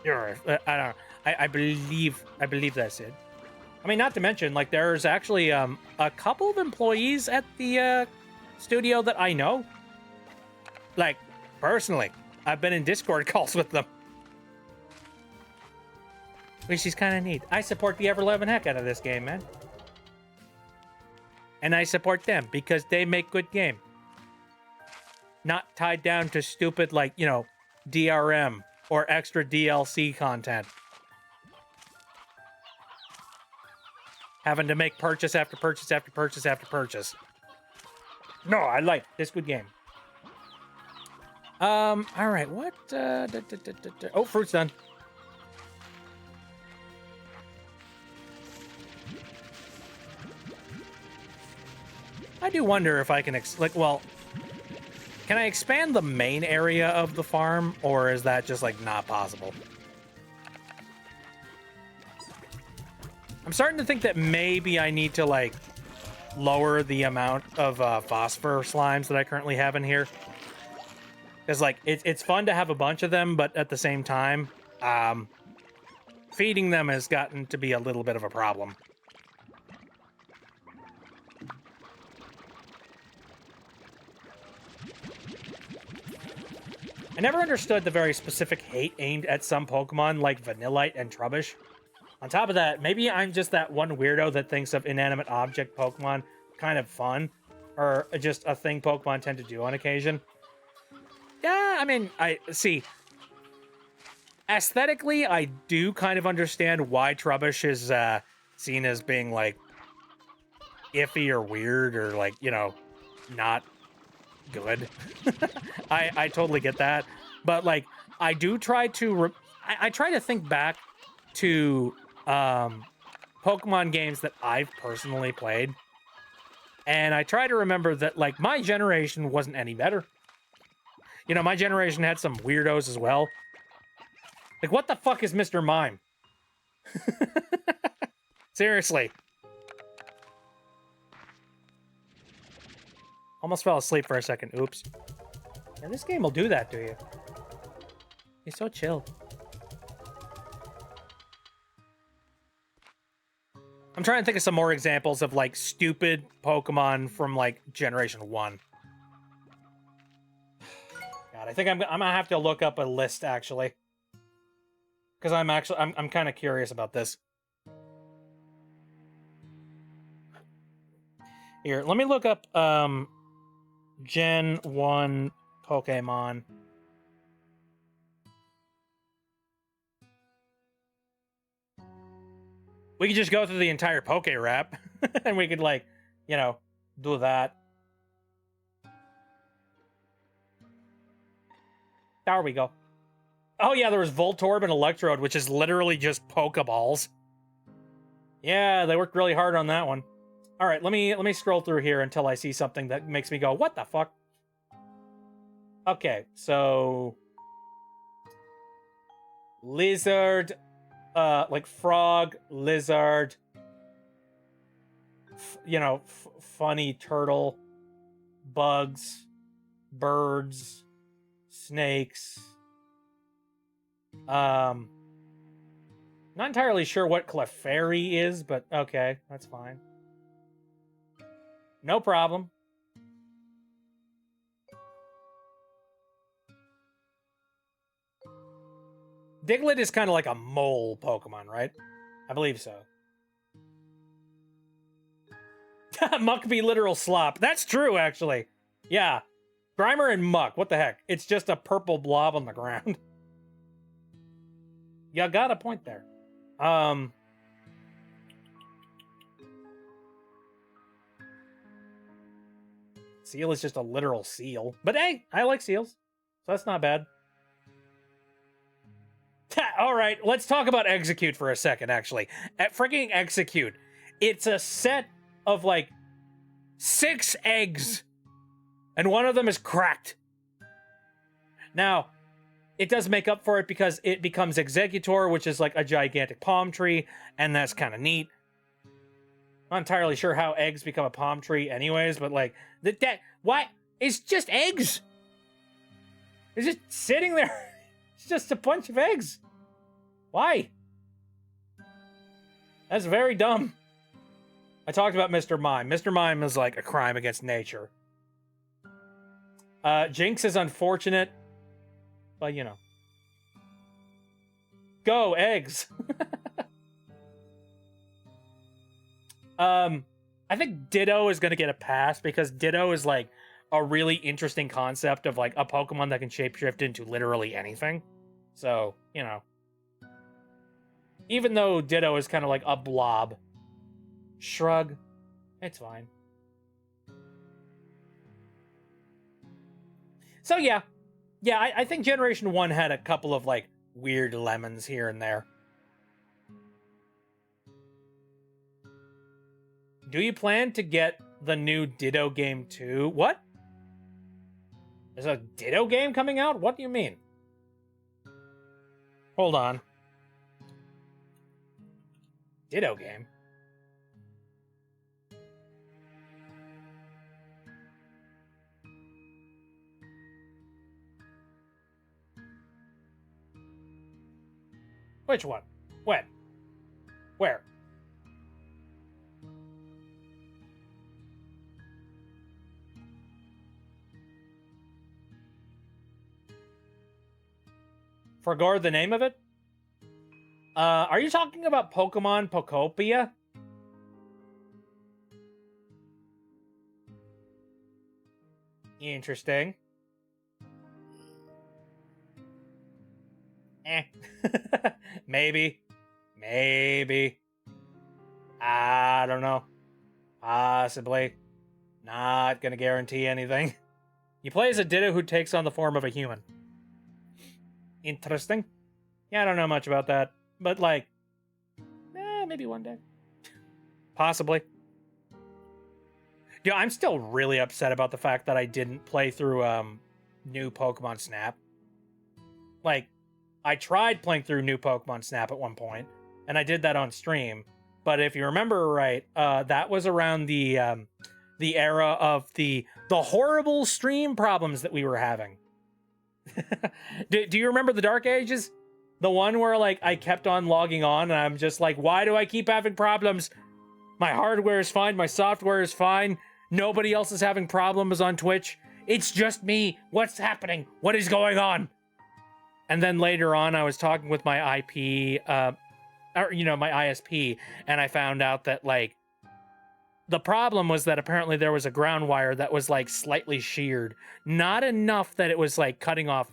I don't know. I believe that's it. I mean, not to mention, like, there's actually a couple of employees at the studio that I know. Like, personally, I've been in Discord calls with them. Which is kind of neat. I support the ever-loving heck out of this game, man. and I support them because they make good game. Not tied down to stupid, like, you know, DRM or extra DLC content. Having to make purchase after purchase after purchase after purchase. No, I like this good game. All right, what? Oh, fruit's done. I do wonder if I can, can I expand the main area of the farm, or is that just, like, not possible? I'm starting to think that maybe I need to, like, lower the amount of phosphor slimes that I currently have in here. Because, like, it's fun to have a bunch of them, but at the same time, feeding them has gotten to be a little bit of a problem. I never understood the very specific hate aimed at some Pokemon like Vanillite and Trubbish. On top of that, maybe I'm just that one weirdo that thinks of inanimate object Pokemon kind of fun, or just a thing Pokemon tend to do on occasion. Yeah, I mean, see. Aesthetically, I do kind of understand why Trubbish is seen as being, like, iffy or weird or, like, you know, not good. I totally get that. But, like, I do try to... I try to think back to Pokemon games that I've personally played. And I try to remember that, like, my generation wasn't any better. You know, my generation had some weirdos as well. Like, what the fuck is Mr. Mime? Seriously. Almost fell asleep for a second. Oops. And this game will do that to you. He's so chill. I'm trying to think of some more examples of, like, stupid Pokemon from, like, Generation 1. God, I think I'm gonna have to look up a list, actually. Because I'm kind of curious about this. Here, let me look up, Gen 1 Pokemon. We could just go through the entire Poke Rap, and we could, like, you know, do that. There we go. Oh yeah, there was Voltorb and Electrode, which is literally just Pokeballs. Yeah, they worked really hard on that one. All right, let me scroll through here until I see something that makes me go, what the fuck? Okay, so lizard, like frog, lizard, you know, funny turtle, bugs, birds, snakes. Not entirely sure what Clefairy is, but okay, that's fine. No problem. Diglett is kind of like a mole Pokemon, right? I believe so. Muck be literal slop. That's true, actually. Yeah. Grimer and Muck, what the heck? It's just a purple blob on the ground. You got a point there. Seal is just a literal seal. But hey, I like seals. So that's not bad. All right, let's talk about Execute for a second, actually. At freaking Execute, it's a set of, like, 6 eggs. And one of them is cracked. Now, it does make up for it because it becomes Exeggutor, which is like a gigantic palm tree, and that's kind of neat. Not entirely sure how eggs become a palm tree anyways, but, like, what? It's just eggs! It's just sitting there. It's just a bunch of eggs. Why? That's very dumb. I talked about Mr. Mime. Mr. Mime is like a crime against nature. Jinx is unfortunate, but you know. Go, eggs! I think Ditto is going to get a pass because Ditto is like a really interesting concept of like a Pokemon that can shapeshift into literally anything. So, you know. Even though Ditto is kind of like a blob. Shrug. It's fine. So yeah. Yeah, I think Generation 1 had a couple of like weird lemons here and there. Do you plan to get the new Ditto game too? What? There's a Ditto game coming out? What do you mean? Hold on. Ditto game? Which one? When? Where? Forgot the name of it? Are you talking about Pokemon Pokopia? Interesting. Maybe. Maybe. I don't know. Possibly. Not gonna guarantee anything. You play as a Ditto who takes on the form of a human. Interesting. Yeah, I don't know much about that. But, like, maybe one day. Possibly. Yeah, I'm still really upset about the fact that I didn't play through, new Pokemon Snap. Like, I tried playing through new Pokemon Snap at one point, and I did that on stream. But if you remember right, that was around the era of the horrible stream problems that we were having. Do you remember the Dark Ages? The one where, like, I kept on logging on, and I'm just like, why do I keep having problems? My hardware is fine, my software is fine, nobody else is having problems on Twitch. It's just me. What's happening? What is going on? And then later on, I was talking with my IP, or, you know, my ISP, and I found out that, like, the problem was that apparently there was a ground wire that was, like, slightly sheared. Not enough that it was, like, cutting off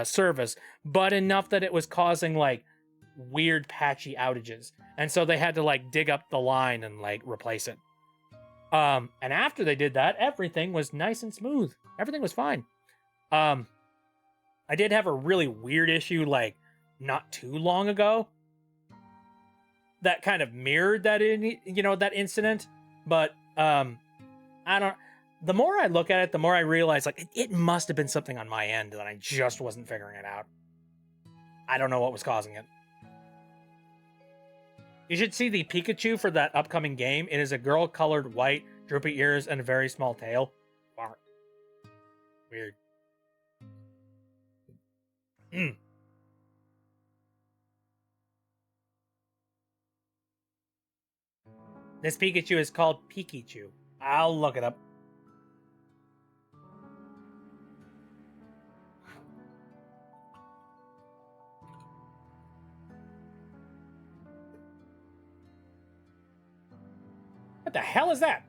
service, but enough that it was causing, like, weird patchy outages. And so they had to, like, dig up the line and, like, replace it. And after they did that, everything was nice and smooth. Everything was fine. I did have a really weird issue, like, not too long ago that kind of mirrored that, that incident. But, the more I look at it, the more I realize, like, it must have been something on my end that I just wasn't figuring it out. I don't know what was causing it. You should see the Pikachu for that upcoming game. It is a girl colored white, droopy ears, and a very small tail. Wow. Weird. This Pikachu is called Pikachu. I'll look it up. What the hell is that?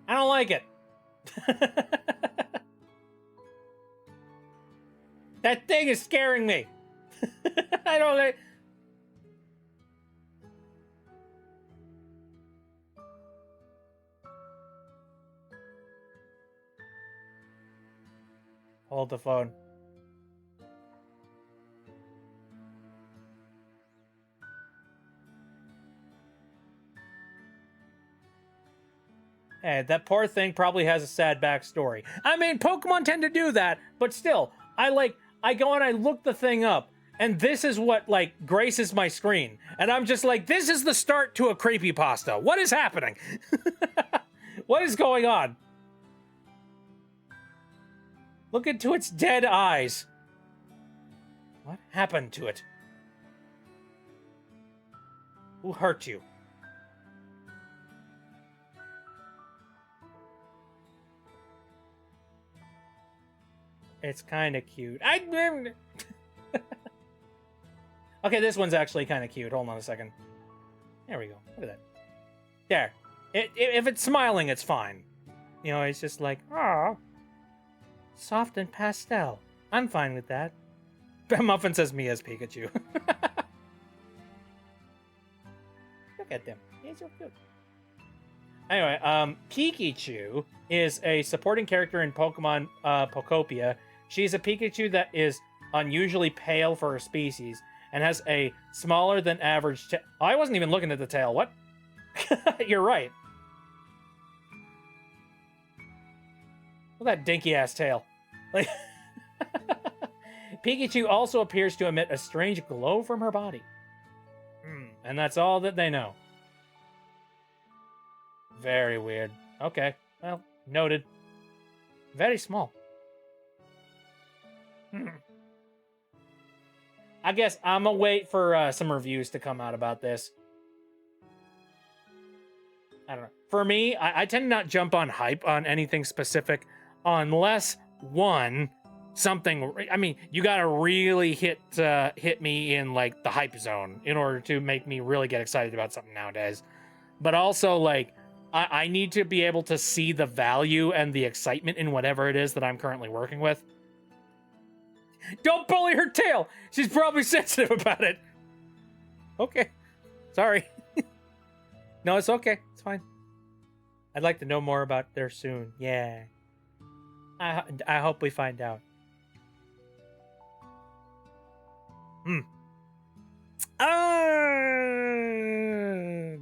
I don't like it. That thing is scaring me. I don't like... Hold the phone. Hey, that poor thing probably has a sad backstory. I mean, Pokemon tend to do that, but still, I go and I look the thing up, and this is what, like, graces my screen. And I'm just like, this is the start to a creepypasta. What is happening? What is going on? Look into its dead eyes. What happened to it? Who hurt you? It's kind of cute. Okay, this one's actually kind of cute. Hold on a second. There we go. Look at that. There. If it's smiling, it's fine. You know, it's just like, ah, soft and pastel. I'm fine with that. Muffin says me as Pikachu. Look at them. He's so cute. Anyway, Pikachu is a supporting character in Pokemon Pokopia. She's a Pikachu that is unusually pale for her species and has a smaller than average tail. Oh, I wasn't even looking at the tail. What? You're right. Look at that dinky ass tail. Like Pikachu also appears to emit a strange glow from her body. And that's all that they know. Very weird. Okay, well, noted. Very small. I guess I'm gonna wait for some reviews to come out about this. I don't know. For me, I tend to not jump on hype on anything specific unless, one, something... I mean, you gotta really hit me in, like, the hype zone in order to make me really get excited about something nowadays. But also, like, I need to be able to see the value and the excitement in whatever it is that I'm currently working with. Don't bully her tail! She's probably sensitive about it. Okay. Sorry. No, it's okay. It's fine. I'd like to know more about there soon. Yeah. I hope we find out.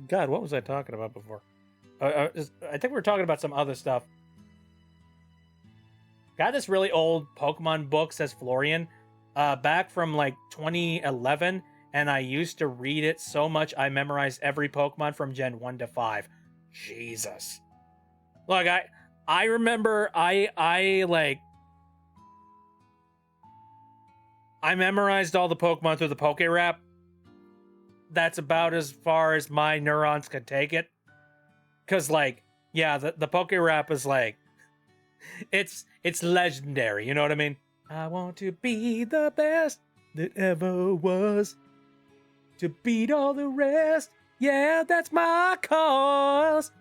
God, what was I talking about before? I think we were talking about some other stuff. Got this really old Pokemon book, says Florian, back from like 2011, and I used to read it so much I memorized every Pokemon from Gen 1 to 5. Jesus. Look, I remember I memorized all the Pokemon through the Pokerap. That's about as far as my neurons could take it. Cause like, yeah, the Pokerap is like, it's legendary, you know what I mean? I want to be the best that ever was. To beat all the rest, yeah, that's my cause.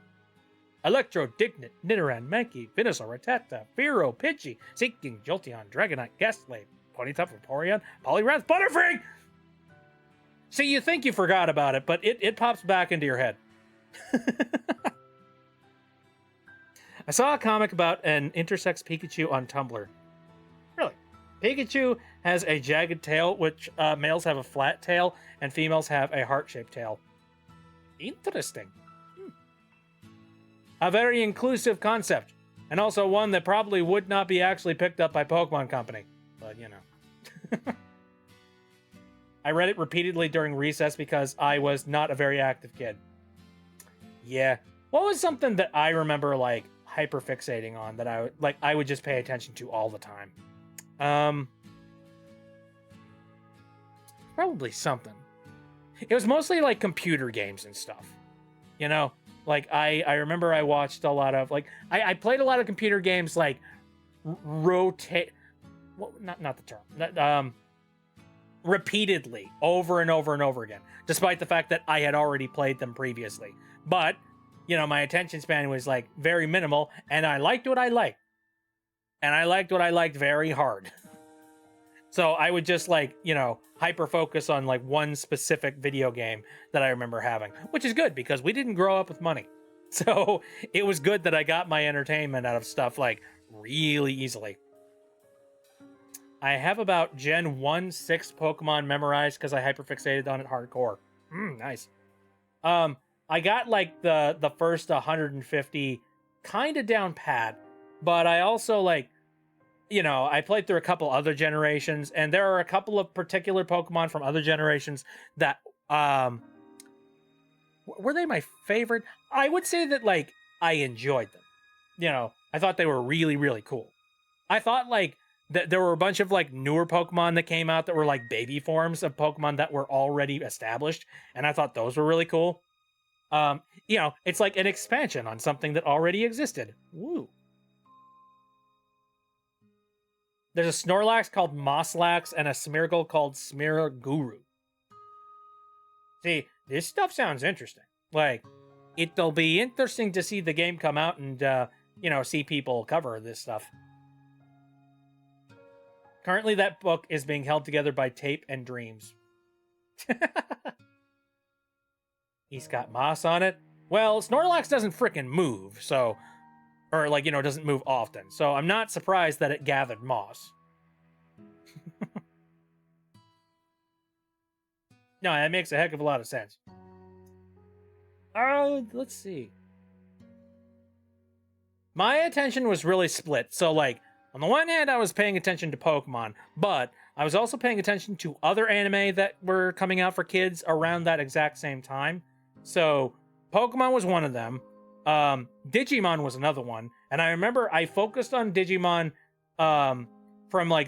Electro, Dignit, Nidoran, Mankey, Venusaur, Rattata, Fearow, Pidgey, Seeking, Jolteon, Dragonite, Gastly, Ponyta, Vaporeon, Poliwrath, Butterfree! See, you think you forgot about it, but it pops back into your head. I saw a comic about an intersex Pikachu on Tumblr. Really? Pikachu has a jagged tail, which males have a flat tail, and females have a heart-shaped tail. Interesting. A very inclusive concept, and also one that probably would not be actually picked up by Pokemon Company. But, you know. I read it repeatedly during recess because I was not a very active kid. Yeah. What was something that I remember, like, hyperfixating on that I would just pay attention to all the time? Probably something. It was mostly, like, computer games and stuff. You know? Like, I remember I watched a lot of, like, I played a lot of computer games, like, rotate... Well, not the term. Repeatedly, over and over and over again, despite the fact that I had already played them previously. But, you know, my attention span was, like, very minimal, and I liked what I liked. And I liked what I liked very hard. So I would just, like, you know, hyper-focus on, like, one specific video game that I remember having, which is good, because we didn't grow up with money. So it was good that I got my entertainment out of stuff, like, really easily. I have about Gen 1 6 Pokemon memorized because I hyperfixated on it hardcore. Nice. I got like the first 150 kind of down pat, but I also like, you know, I played through a couple other generations, and there are a couple of particular Pokemon from other generations that were they my favorite? I would say that like I enjoyed them. You know, I thought they were really, really cool. I thought like there were a bunch of like newer Pokemon that came out that were like baby forms of Pokemon that were already established, and I thought those were really cool. You know, it's like an expansion on something that already existed. Woo. There's a Snorlax called Mosslax and a Smeargle called Smearguru. See, this stuff sounds interesting. Like, it'll be interesting to see the game come out and, see people cover this stuff. Currently, that book is being held together by tape and dreams. He's got moss on it. Well, Snorlax doesn't frickin' move, so... Or, doesn't move often. So I'm not surprised that it gathered moss. No, that makes a heck of a lot of sense. Let's see. My attention was really split. So, on the one hand, I was paying attention to Pokemon, but I was also paying attention to other anime that were coming out for kids around that exact same time. So, Pokemon was one of them. Digimon was another one. And I remember I focused on Digimon from,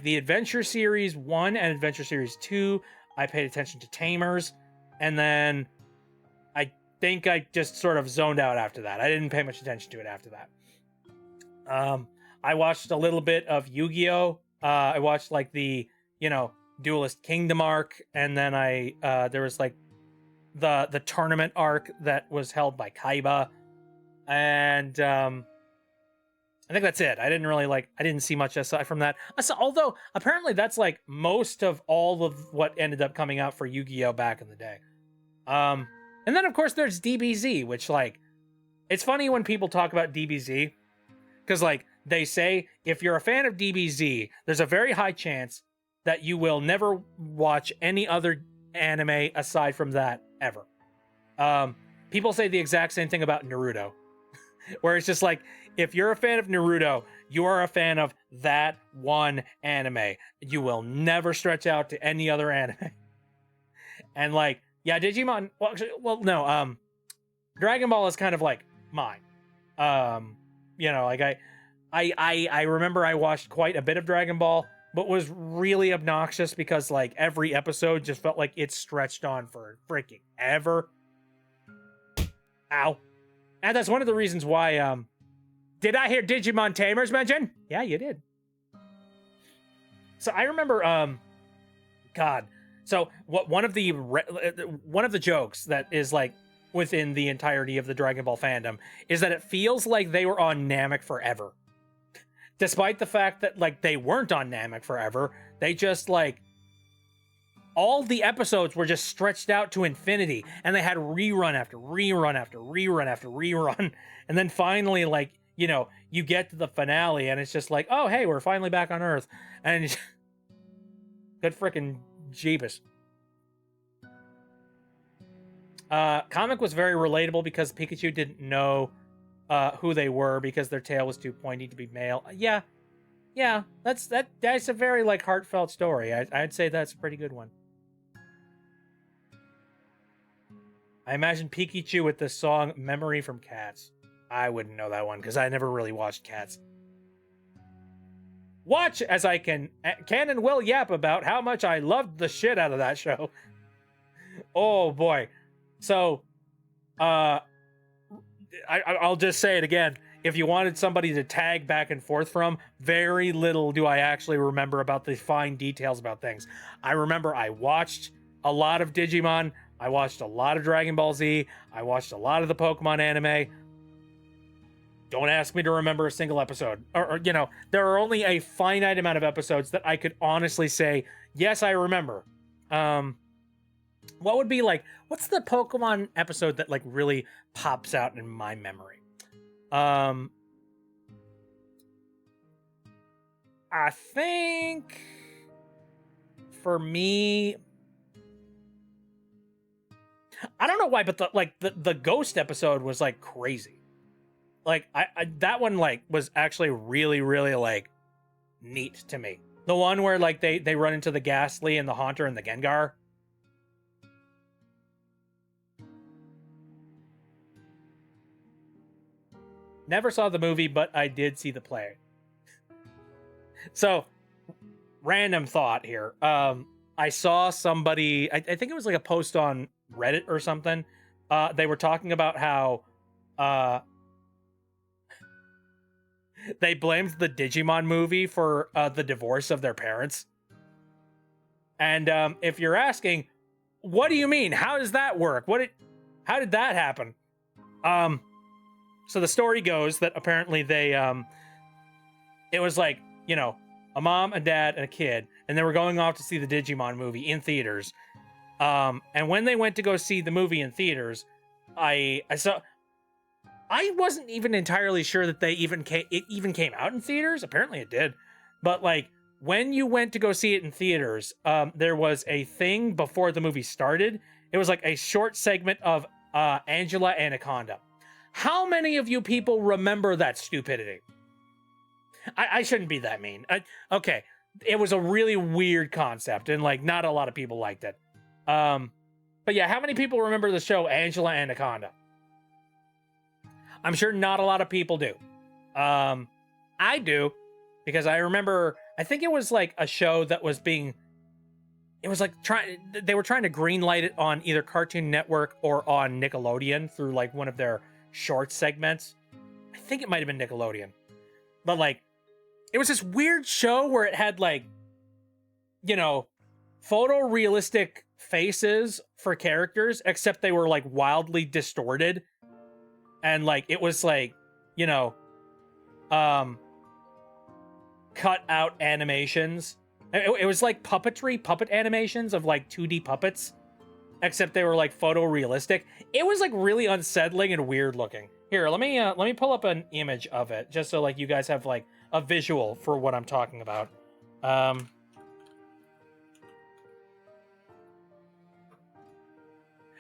the Adventure Series 1 and Adventure Series 2. I paid attention to Tamers. And then I think I just sort of zoned out after that. I didn't pay much attention to it after that. I watched a little bit of Yu-Gi-Oh! I watched the Duelist Kingdom arc, and then there was the tournament arc that was held by Kaiba, and I think that's it. I didn't really I didn't see much aside from that. Although apparently that's most of all of what ended up coming out for Yu-Gi-Oh! Back in the day. And then of course there's DBZ, which it's funny when people talk about DBZ, because they say if you're a fan of DBZ, there's a very high chance that you will never watch any other anime aside from that ever. People say the exact same thing about Naruto, where it's just if you're a fan of Naruto, you are a fan of that one anime. You will never stretch out to any other anime. And Digimon. No. Dragon Ball is kind of mine. I remember I watched quite a bit of Dragon Ball, but was really obnoxious because every episode just felt like it stretched on for freaking ever. Ow. And that's one of the reasons why, did I hear Digimon Tamers mentioned? Yeah, you did. So I remember, so one of the jokes that is within the entirety of the Dragon Ball fandom is that it feels like they were on Namek forever. Despite the fact that they weren't on Namek forever, they just all the episodes were just stretched out to infinity, and they had rerun after rerun after rerun after rerun, and then finally you get to the finale and it's just oh hey, we're finally back on Earth, and good frickin' Jeebus. Comic was very relatable because Pikachu didn't know who they were because their tail was too pointy to be male. Yeah, that's a very heartfelt story. I'd say that's a pretty good one. I imagine Pikachu with the song "Memory from Cats." I wouldn't know that one because I never really watched Cats. Watch as I can and will yap about how much I loved the shit out of that show. Oh boy. So, I'll just say it again. If you wanted somebody to tag back and forth from, very little do I actually remember about the fine details about things. I remember I watched a lot of Digimon. I watched a lot of Dragon Ball Z. I watched a lot of the Pokemon anime. Don't ask me to remember a single episode. Or there are only a finite amount of episodes that I could honestly say, yes, I remember. What would be what's the Pokemon episode that really pops out in my memory? I think for me, I don't know why, but the ghost episode was crazy. I that one was actually really, really neat to me. The one where they run into the Ghastly and the Haunter and the Gengar. Never saw the movie, but I did see the play. So, random thought here. I saw somebody, I think it was a post on Reddit or something. They were talking about how they blamed the Digimon movie for the divorce of their parents. And if you're asking, What do you mean? How does that work? How did that happen? So the story goes that apparently they, it was like, you know, a mom, a dad, and a kid, and they were going off to see the Digimon movie in theaters. And when they went to go see the movie in theaters, I wasn't even entirely sure that it even came out in theaters. Apparently it did. But like when you went to go see it in theaters, there was a thing before the movie started. It was like a short segment of Angela Anaconda. How many of you people remember that stupidity? I shouldn't be that mean. Okay, it was a really weird concept, and like not a lot of people liked it. But yeah, how many people remember the show Angela Anaconda? I'm sure not a lot of people do. I do, because I remember, I think it was like a show that was being, it was like they were trying to greenlight it on either Cartoon Network or on Nickelodeon through like one of their short segments. I think it might have been Nickelodeon. But like, it was this weird show where it had like, you know, photorealistic faces for characters, except they were like wildly distorted. And like, it was like, you know, cut out animations. It was like puppet animations of like 2D puppets, except they were like photorealistic. It was like really unsettling and weird looking. Here, let me pull up an image of it just so like you guys have like a visual for what I'm talking about.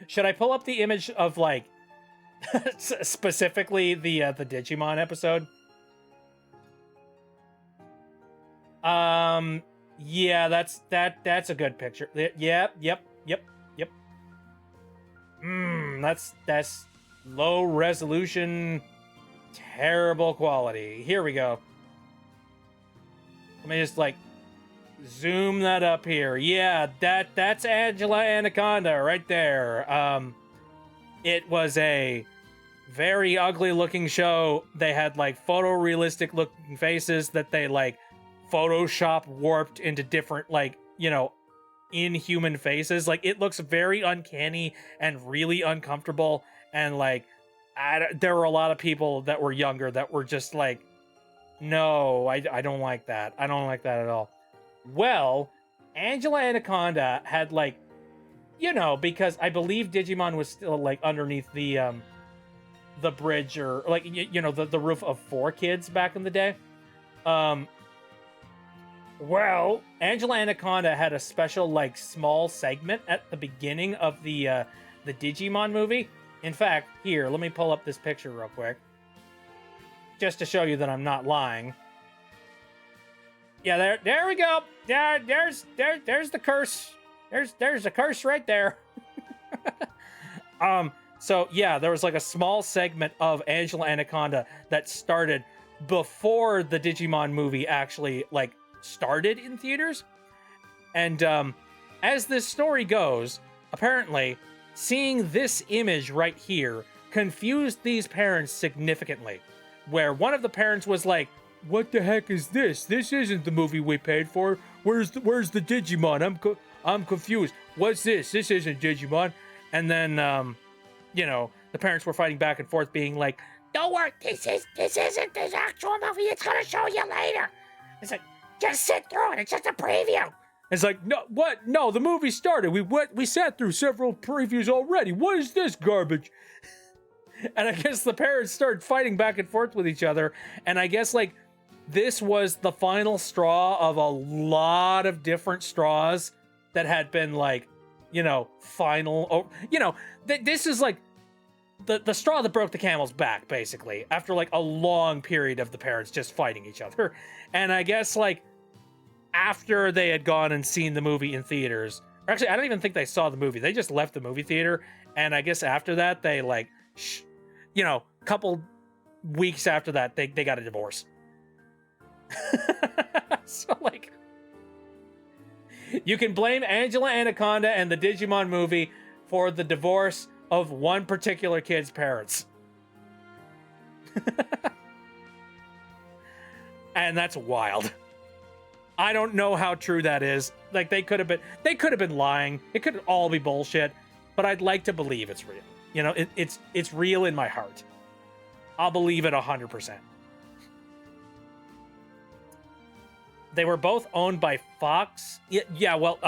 Should I pull up the image of like specifically the Digimon episode? Yeah, that's a good picture. Yep. That's low resolution, terrible quality. Here we go. Let me just like zoom that up here. Yeah, that's Angela Anaconda right there. It was a very ugly looking show. They had like photorealistic looking faces that they like Photoshop warped into different like, you know, inhuman faces. Like it looks very uncanny and really uncomfortable. And like, there were a lot of people that were younger that were just like, no, I don't like that. I don't like that at all. Well, Angela Anaconda had like, you know, because I believe Digimon was still like underneath the bridge or like, you know, the roof of 4Kids back in the day. Well, Angela Anaconda had a special like small segment at the beginning of the Digimon movie. In fact, here, let me pull up this picture real quick, just to show you that I'm not lying. Yeah, there we go. There's the curse. There's the curse right there. So yeah, there was like a small segment of Angela Anaconda that started before the Digimon movie actually like started in theaters. And as this story goes, apparently seeing this image right here confused these parents significantly, where one of the parents was like, what the heck is this? This isn't the movie we paid for. Where's the Digimon? I'm confused. What's this? This isn't Digimon. And then you know, the parents were fighting back and forth being like, don't worry, this isn't the actual movie. It's gonna show you later. It's like, just sit through it. It's just a preview. It's like, no, what? No, the movie started. We sat through several previews already. What is this garbage? And I guess the parents started fighting back and forth with each other. And I guess like this was the final straw of a lot of different straws that had been like, you know, final. Oh, you know, this is like the straw that broke the camel's back, basically, after like a long period of the parents just fighting each other. And I guess like after they had gone and seen the movie in theaters, or actually, I don't even think they saw the movie. They just left the movie theater. And I guess after that, they like, you know, a couple weeks after that, they got a divorce. So like, you can blame Angela Anaconda and the Digimon movie for the divorce of one particular kid's parents. And that's wild. I don't know how true that is. Like they could have been lying. It could all be bullshit, but I'd like to believe it's real. You know, it's real in my heart. I'll believe it 100%. They were both owned by Fox. Yeah, well,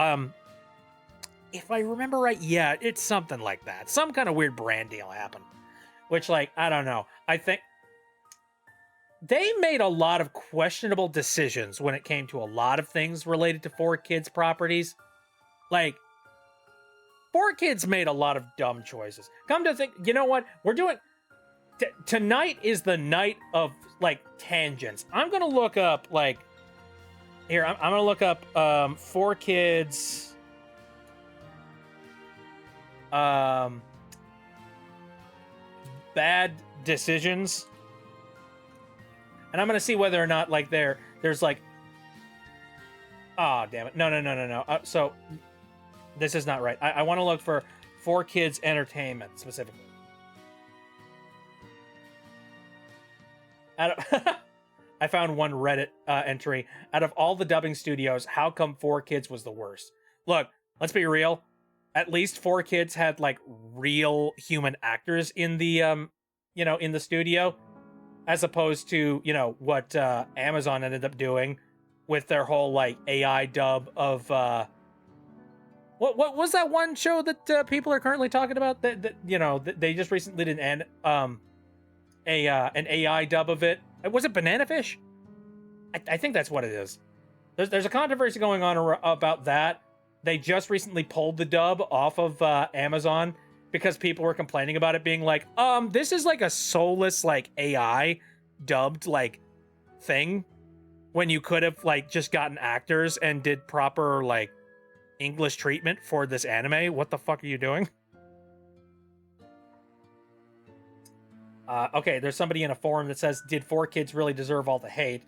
if I remember right, yeah, it's something like that. Some kind of weird brand deal happened. Which, like, I don't know. I think they made a lot of questionable decisions when it came to a lot of things related to 4Kids properties. Like, 4Kids made a lot of dumb choices. Come to think, you know what? We're doing... tonight is the night of, like, tangents. I'm gonna look up, like... Here, I'm gonna look up 4Kids... bad decisions, and I'm gonna see whether or not like there's like, oh damn it, no. So this is not right. I want to look for 4Kids entertainment specifically. I found one Reddit entry. Out of all the dubbing studios, how come 4Kids was the worst? Look, let's be real. At least 4Kids had like real human actors in the in the studio, as opposed to, what Amazon ended up doing with their whole like AI dub of what was that one show that people are currently talking about that they just recently did an AI dub of it. Was it Banana Fish? I think that's what it is. There's a controversy going on about that. They just recently pulled the dub off of Amazon because people were complaining about it being like, this is like a soulless like AI dubbed like thing, when you could have like just gotten actors and did proper like English treatment for this anime. What the fuck are you doing? Okay, there's somebody in a forum that says, did 4Kids really deserve all the hate?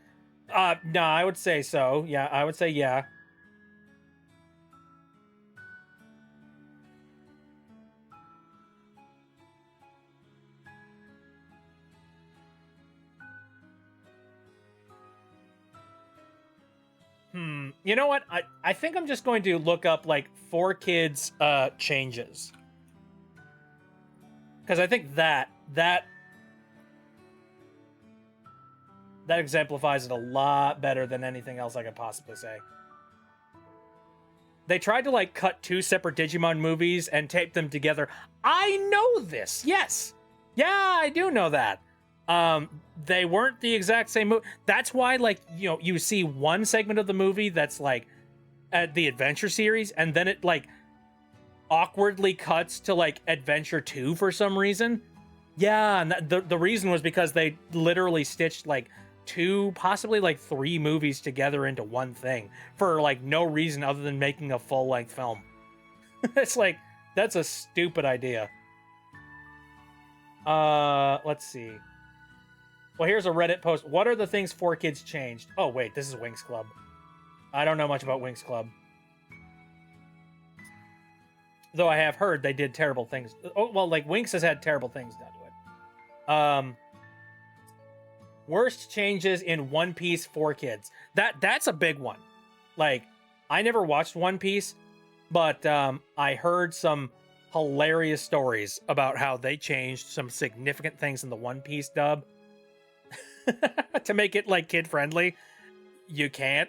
No, I would say so. Yeah, I would say yeah. You know what? I think I'm just going to look up like 4Kids changes. Because I think that exemplifies it a lot better than anything else I could possibly say. They tried to like cut 2 separate Digimon movies and tape them together. I know this. Yes. Yeah, I do know that. They weren't the exact same movie. That's why, like, you see one segment of the movie that's like at the Adventure series, and then it like awkwardly cuts to like Adventure 2 for some reason. Yeah, and the reason was because they literally stitched like 2, possibly like 3 movies together into one thing for like no reason other than making a full-length film. It's like, that's a stupid idea. Let's see. Well, here's a Reddit post. What are the things 4Kids changed? Oh, wait, this is Winx Club. I don't know much about Winx Club. Though I have heard they did terrible things. Oh, well, like, Winx has had terrible things done to it. Worst changes in One Piece 4Kids. That's a big one. Like, I never watched One Piece, but I heard some hilarious stories about how they changed some significant things in the One Piece dub to make it like kid friendly. You can't.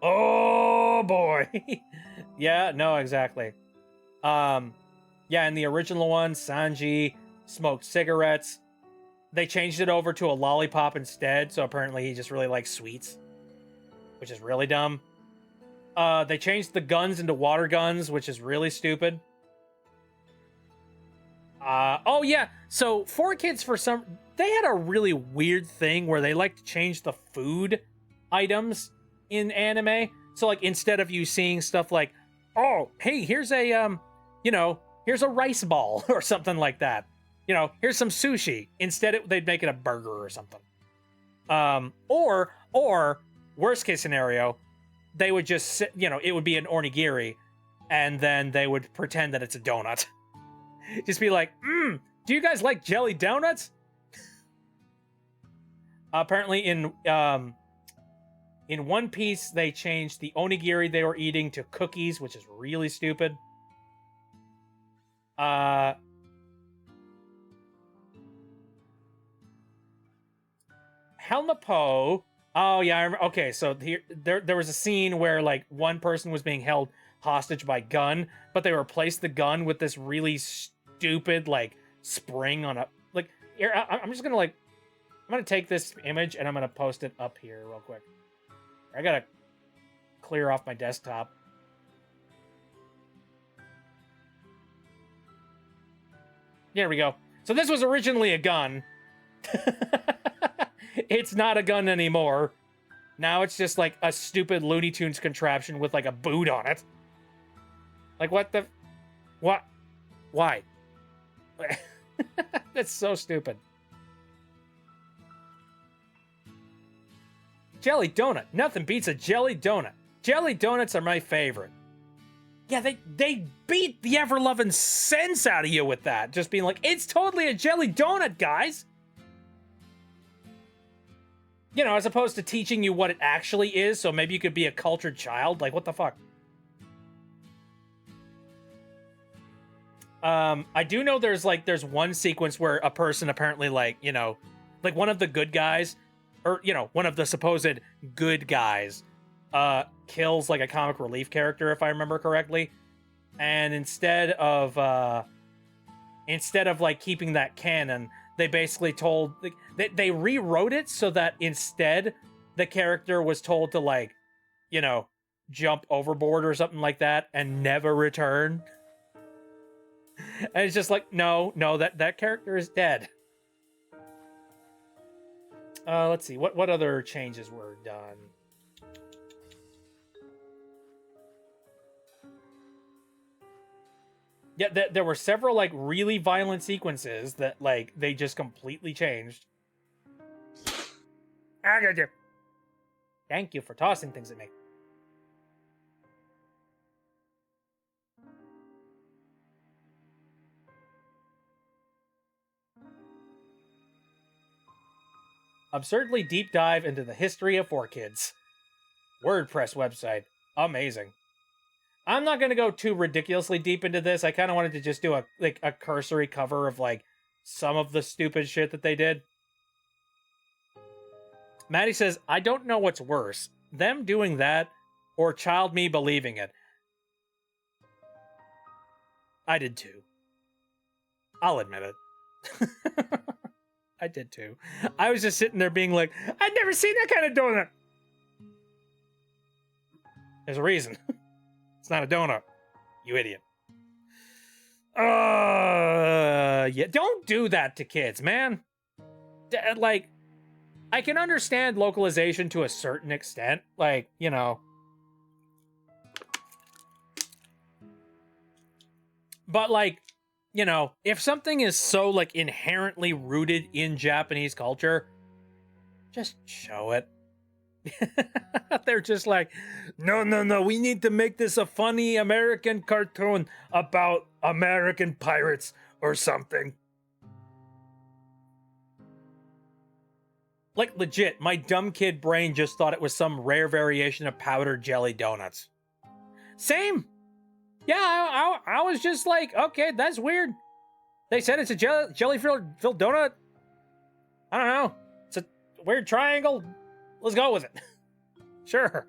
Oh boy. Yeah, no, exactly. Yeah, in the original one, Sanji smoked cigarettes. They changed it over to a lollipop instead, so apparently he just really likes sweets, which is really dumb. They changed the guns into water guns, which is really stupid. Oh yeah, so 4Kids they had a really weird thing where they like to change the food items in anime. So like, instead of you seeing stuff like, oh, hey, here's a here's a rice ball or something like that. Here's some sushi. Instead, they'd make it a burger or something. Or worst case scenario, they would just it would be an onigiri, and then they would pretend that it's a donut. Just be like, do you guys like jelly donuts? Apparently, in One Piece, they changed the onigiri they were eating to cookies, which is really stupid. Helma Poe. Oh yeah, I remember. Okay, so there was a scene where like one person was being held hostage by gun, but they replaced the gun with this really stupid like spring on a like. Here, I'm just gonna like, I'm gonna take this image and I'm gonna post it up here real quick. I gotta clear off my desktop. There we go. So this was originally a gun. It's not a gun anymore. Now it's just like a stupid Looney Tunes contraption with like a boot on it. Like what the... What? Why? That's so stupid. Jelly donut. Nothing beats a jelly donut. Jelly donuts are my favorite. Yeah, they beat the ever-loving sense out of you with that. Just being like, it's totally a jelly donut, guys. You know, as opposed to teaching you what it actually is, so maybe you could be a cultured child. Like, what the fuck? I do know there's one sequence where a person apparently like, you know, like one of the good guys, or, you know, one of the supposed good guys, kills like a comic relief character, if I remember correctly. And instead of like keeping that canon, they basically told, like, they rewrote it so that instead the character was told to like, you know, jump overboard or something like that and never return. And it's just like, no, that character is dead. Let's see, what other changes were done? Yeah, there were several like really violent sequences that like they just completely changed. I got you. Thank you for tossing things at me. Absurdly deep dive into the history of 4Kids. WordPress website. Amazing. I'm not going to go too ridiculously deep into this. I kind of wanted to just do a cursory cover of like some of the stupid shit that they did. Maddie says, I don't know what's worse, them doing that or Child Me believing it. I did too. I'll admit it. I did too. I was just sitting there being like, I'd never seen that kind of donut. There's a reason. It's not a donut, you idiot. Yeah, don't do that to kids, man. Like, I can understand localization to a certain extent. Like, you know. But, like, you know, if something is so, like, inherently rooted in Japanese culture, just show it. They're just like, no, we need to make this a funny American cartoon about American pirates or something. Like, legit, my dumb kid brain just thought it was some rare variation of powdered jelly donuts. Same. Yeah, I was just like, okay, that's weird. They said it's a jelly-filled donut. I don't know. It's a weird triangle. Let's go with it. Sure.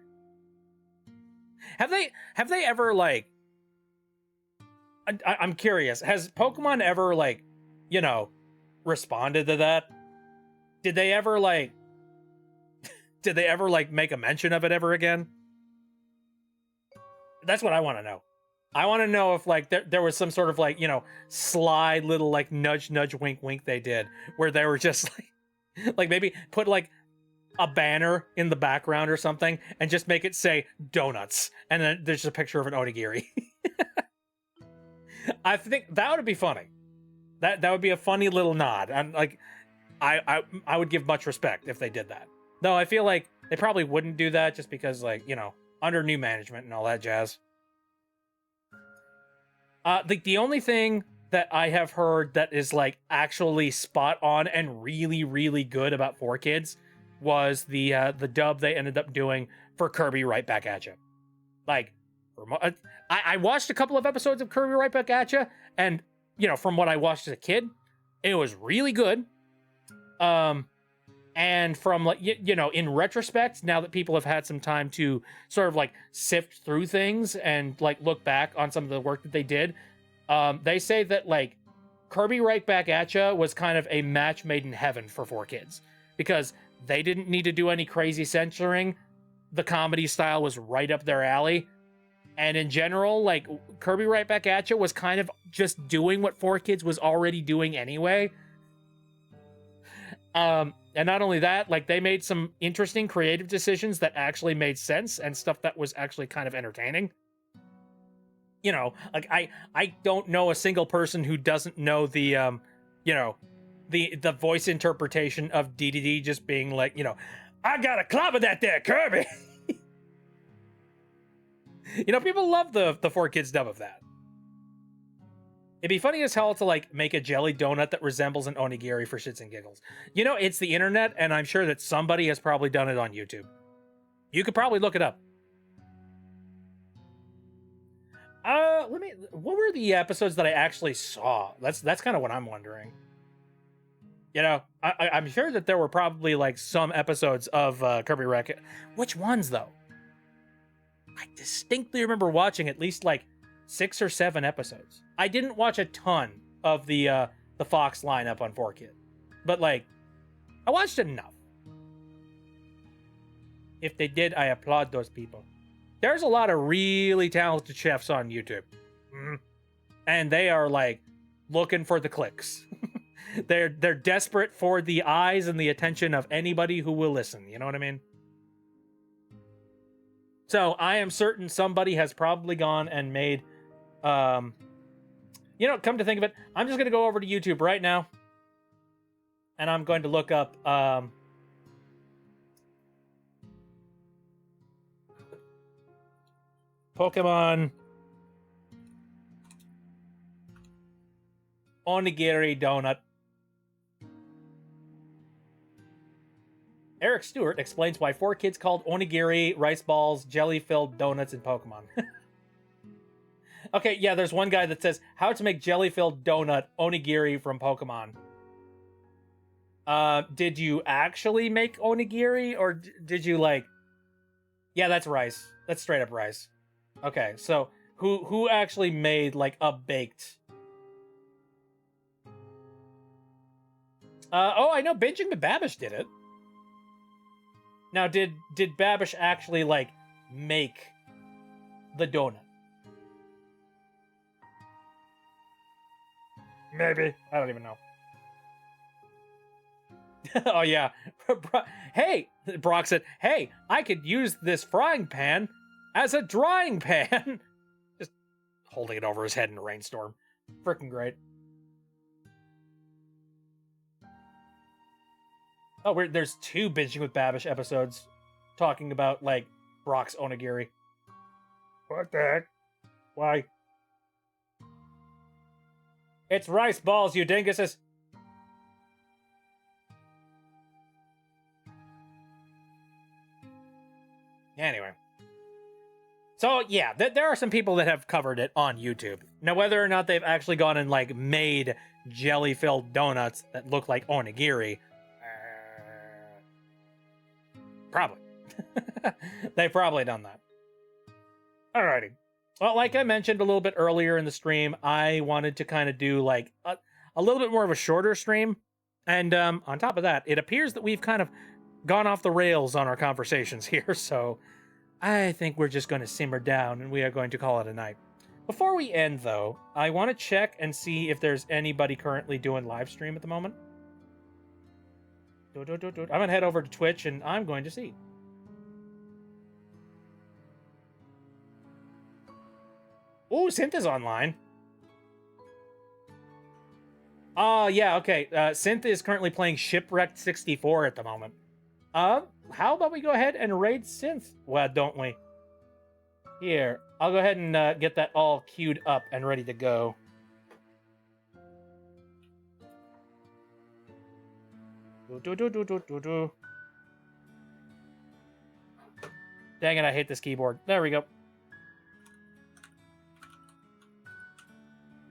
Have they ever, like... I'm curious. Has Pokemon ever, like, you know, responded to that? Did they ever, like... Did they ever, like, make a mention of it ever again? That's what I want to know. I want to know if, like, there was some sort of, like, you know, sly little, like, nudge, wink, wink they did. Where they were just, like maybe put, like, a banner in the background or something and just make it say donuts. And then there's just a picture of an onigiri. I think that would be funny. That would be a funny little nod. And, like, I would give much respect if they did that. Though I feel like they probably wouldn't do that just because, like, you know, under new management and all that jazz. The only thing that I have heard that is, like, actually spot on and really, really good about 4Kids was the dub they ended up doing for Kirby Right Back at You. Like, I watched a couple of episodes of Kirby Right Back at You, and from what I watched as a kid, it was really good. And from like in retrospect, now that people have had some time to sort of like sift through things and like look back on some of the work that they did, they say that like Kirby Right Back at Ya was kind of a match made in heaven for 4Kids because they didn't need to do any crazy censoring. The comedy style was right up their alley. And in general, like Kirby Right Back at Ya was kind of just doing what 4Kids was already doing anyway. And not only that, like they made some interesting creative decisions that actually made sense and stuff that was actually kind of entertaining. Like I don't know a single person who doesn't know the the voice interpretation of DDD just being like, I got a club of that there, Kirby. People love the 4Kids dub of that. It'd be funny as hell to like make a jelly donut that resembles an onigiri for shits and giggles. It's the internet, and I'm sure that somebody has probably done it on YouTube. You could probably look it up. What were the episodes that I actually saw? That's kind of what I'm wondering. I'm sure that there were probably like some episodes of Kirby Wreck. Which ones though? I distinctly remember watching at least like 6 or 7 episodes. I didn't watch a ton of the Fox lineup on 4Kid, but like I watched enough. If they did, I applaud those people. There's a lot of really talented chefs on YouTube, and they are like looking for the clicks. They're desperate for the eyes and the attention of anybody who will listen. You know what I mean? So I am certain somebody has probably gone and made, come to think of it, I'm just going to go over to YouTube right now. And I'm going to look up, Pokemon Onigiri Donut. Eric Stewart explains why 4Kids called onigiri, rice balls, jelly-filled donuts in Pokemon. Okay, yeah, there's one guy that says, how to make jelly-filled donut onigiri from Pokemon. Did you actually make onigiri, or did you, like... Yeah, that's rice. That's straight up rice. Okay, so who actually made, like, a baked... I know Binging with Babish did it. Now, did Babish actually, like, make the donut? Maybe. I don't even know. Oh, yeah. Hey, Brock said, hey, I could use this frying pan as a drying pan. Just holding it over his head in a rainstorm. Freaking great. Oh, there's 2 Binging with Babish episodes talking about, like, Brock's onigiri. What the heck? Why? It's rice balls, you dinguses. Anyway. So, yeah, there are some people that have covered it on YouTube. Now, whether or not they've actually gone and, like, made jelly-filled donuts that look like onigiri... Probably. They've probably done that. Alrighty. Well, like I mentioned a little bit earlier in the stream, I wanted to kind of do like a little bit more of a shorter stream. And on top of that, it appears that we've kind of gone off the rails on our conversations here. So I think we're just going to simmer down and we are going to call it a night. Before we end, though, I want to check and see if there's anybody currently doing live stream at the moment. I'm going to head over to Twitch and I'm going to see. Oh, Synth is online. Yeah, okay. Synth is currently playing Shipwrecked 64 at the moment. How about we go ahead and raid Synth? Well, don't we? Here, I'll go ahead and get that all queued up and ready to go. Dang it, I hate this keyboard. There we go.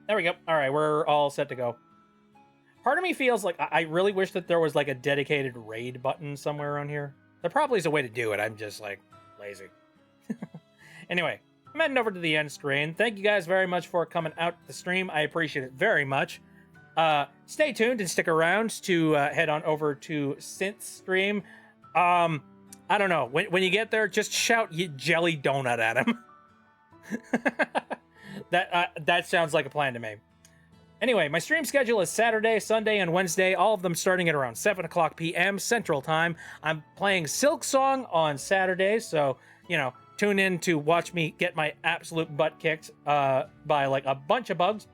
There we go. All right, we're all set to go. Part of me feels like I really wish that there was like a dedicated raid button somewhere around here. There probably is a way to do it. I'm just like lazy. Anyway, I'm heading over to the end screen. Thank you guys very much for coming out to the stream. I appreciate it very much. Stay tuned and stick around to head on over to Synth's stream. I don't know. When you get there, just shout jelly donut at him. That sounds like a plan to me. Anyway, my stream schedule is Saturday, Sunday, and Wednesday, all of them starting at around 7 o'clock p.m. Central Time. I'm playing Silk Song on Saturday, so, you know, tune in to watch me get my absolute butt kicked by, like, a bunch of bugs.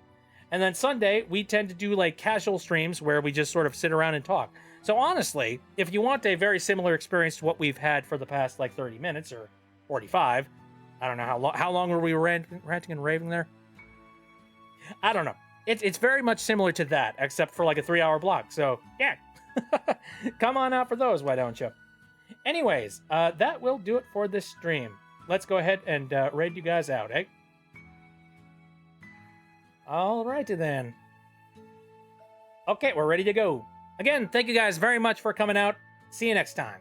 And then Sunday, we tend to do, like, casual streams where we just sort of sit around and talk. So honestly, if you want a very similar experience to what we've had for the past, like, 30 minutes or 45, I don't know how long were we ranting and raving there? I don't know. It's very much similar to that, except for like a 3-hour block. So, yeah. Come on out for those, why don't you? Anyways, that will do it for this stream. Let's go ahead and raid you guys out, eh? Alrighty then. Okay, we're ready to go. Again, thank you guys very much for coming out. See you next time.